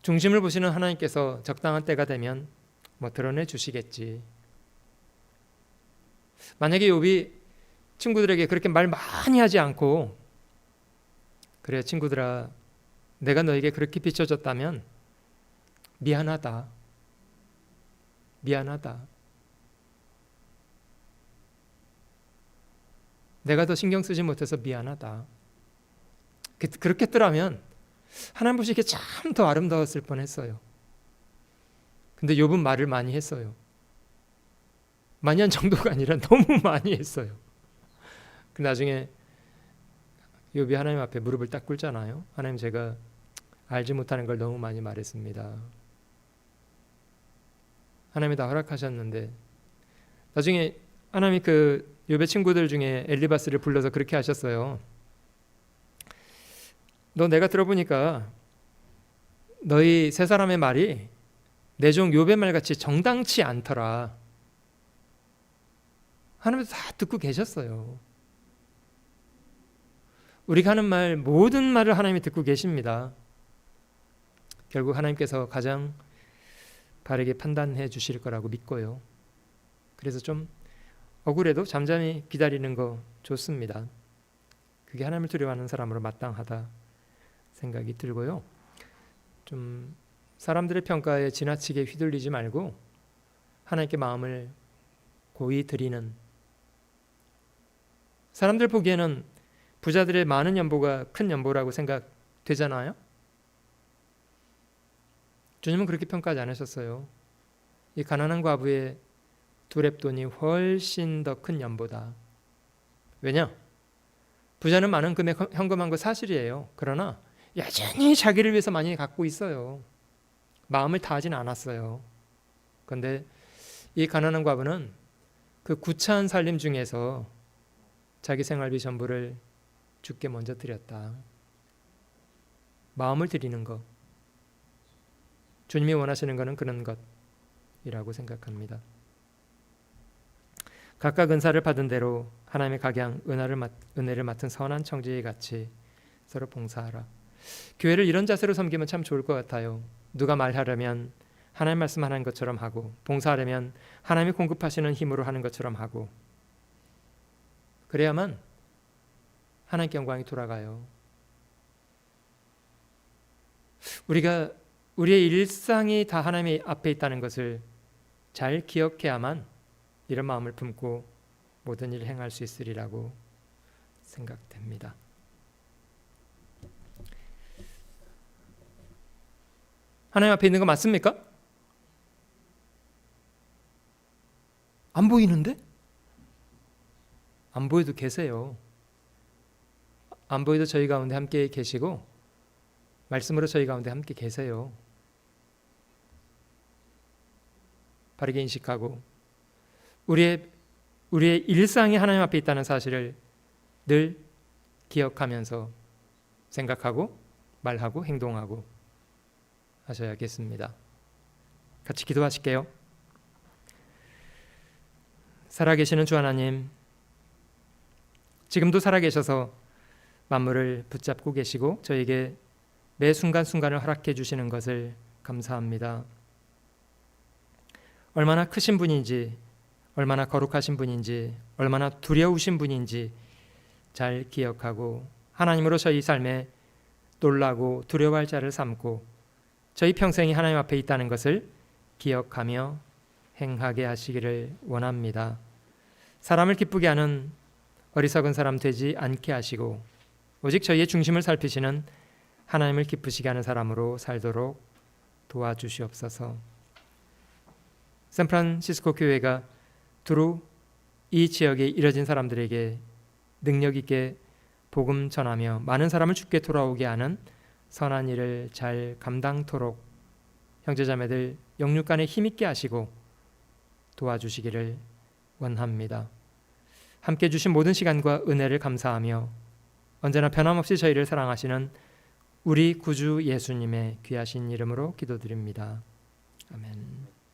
중심을 보시는 하나님께서 적당한 때가 되면 뭐 드러내 주시겠지. 만약에 욥이 친구들에게 그렇게 말 많이 하지 않고, 그래 친구들아, 내가 너에게 그렇게 비춰졌다면 미안하다. 내가 더 신경 쓰지 못해서 미안하다. 그렇게 했더라면 하나님 보시기에 참 더 아름다웠을 뻔했어요. 근데 욥은 말을 많이 했어요. 많이 한 정도가 아니라 너무 많이 했어요. 나중에 욥이 하나님 앞에 무릎을 딱 꿇잖아요. 하나님, 제가 알지 못하는 걸 너무 많이 말했습니다. 하나님이 다 허락하셨는데, 나중에 하나님이 그 욥의 친구들 중에 엘리바스를 불러서 그렇게 하셨어요. 너 내가 들어보니까 너희 세 사람의 말이 내 종 욥의 말같이 정당치 않더라. 하나님도 다 듣고 계셨어요. 우리가 하는 말, 모든 말을 하나님이 듣고 계십니다. 결국 하나님께서 가장 바르게 판단해 주실 거라고 믿고요. 그래서 좀 억울해도 잠잠히 기다리는 거 좋습니다. 그게 하나님을 두려워하는 사람으로 마땅하다 생각이 들고요. 좀 사람들의 평가에 지나치게 휘둘리지 말고 하나님께 마음을 고이 드리는, 사람들 보기에는 부자들의 많은 연보가 큰 연보라고 생각되잖아요. 주님은 그렇게 평가하지 않으셨어요. 이 가난한 과부의 두렙돈이 훨씬 더 큰 연보다. 왜냐? 부자는 많은 금액 현금한 거 사실이에요. 그러나 여전히 자기를 위해서 많이 갖고 있어요. 마음을 다하진 않았어요. 그런데 이 가난한 과부는 그 구차한 살림 중에서 자기 생활비 전부를 주께 먼저 드렸다. 마음을 드리는 것. 주님이 원하시는 것은 그런 것이라고 생각합니다. 각각 은사를 받은 대로 하나님의 각양 은혜를 맡은 선한 청지기 같이 서로 봉사하라. 교회를 이런 자세로 섬기면 참 좋을 것 같아요. 누가 말하려면 하나님 말씀하는 것처럼 하고, 봉사하려면 하나님이 공급하시는 힘으로 하는 것처럼 하고, 그래야만 하나님께 영광이 돌아가요. 우리가 우리의 일상이 다 하나님 앞에 있다는 것을 잘 기억해야만 이런 마음을 품고 모든 일을 행할 수 있으리라고 생각됩니다. 하나님 앞에 있는 거 맞습니까? 안 보이는데? 안 보여도 계세요. 안 보여도 저희 가운데 함께 계시고 말씀으로 저희 가운데 함께 계세요. 바르게 인식하고 우리의 일상이 하나님 앞에 있다는 사실을 늘 기억하면서 생각하고 말하고 행동하고 하셔야겠습니다. 같이 기도하실게요. 살아계시는 주 하나님, 지금도 살아계셔서 만물을 붙잡고 계시고 저에게 매 순간순간을 허락해 주시는 것을 감사합니다. 얼마나 크신 분인지, 얼마나 거룩하신 분인지, 얼마나 두려우신 분인지 잘 기억하고 하나님으로 저희 삶에 놀라고 두려워할 자를 삼고 저희 평생이 하나님 앞에 있다는 것을 기억하며 행하게 하시기를 원합니다. 사람을 기쁘게 하는 어리석은 사람 되지 않게 하시고 오직 저희의 중심을 살피시는 하나님을 기쁘시게 하는 사람으로 살도록 도와주시옵소서. 샌프란시스코 교회가 두루 이 지역에 이뤄진 사람들에게 능력 있게 복음 전하며 많은 사람을 주께 돌아오게 하는 선한 일을 잘 감당토록 형제자매들 영육간에 힘있게 하시고 도와주시기를 원합니다. 함께 주신 모든 시간과 은혜를 감사하며 언제나 변함없이 저희를 사랑하시는 우리 구주 예수님의 귀하신 이름으로 기도드립니다. 아멘.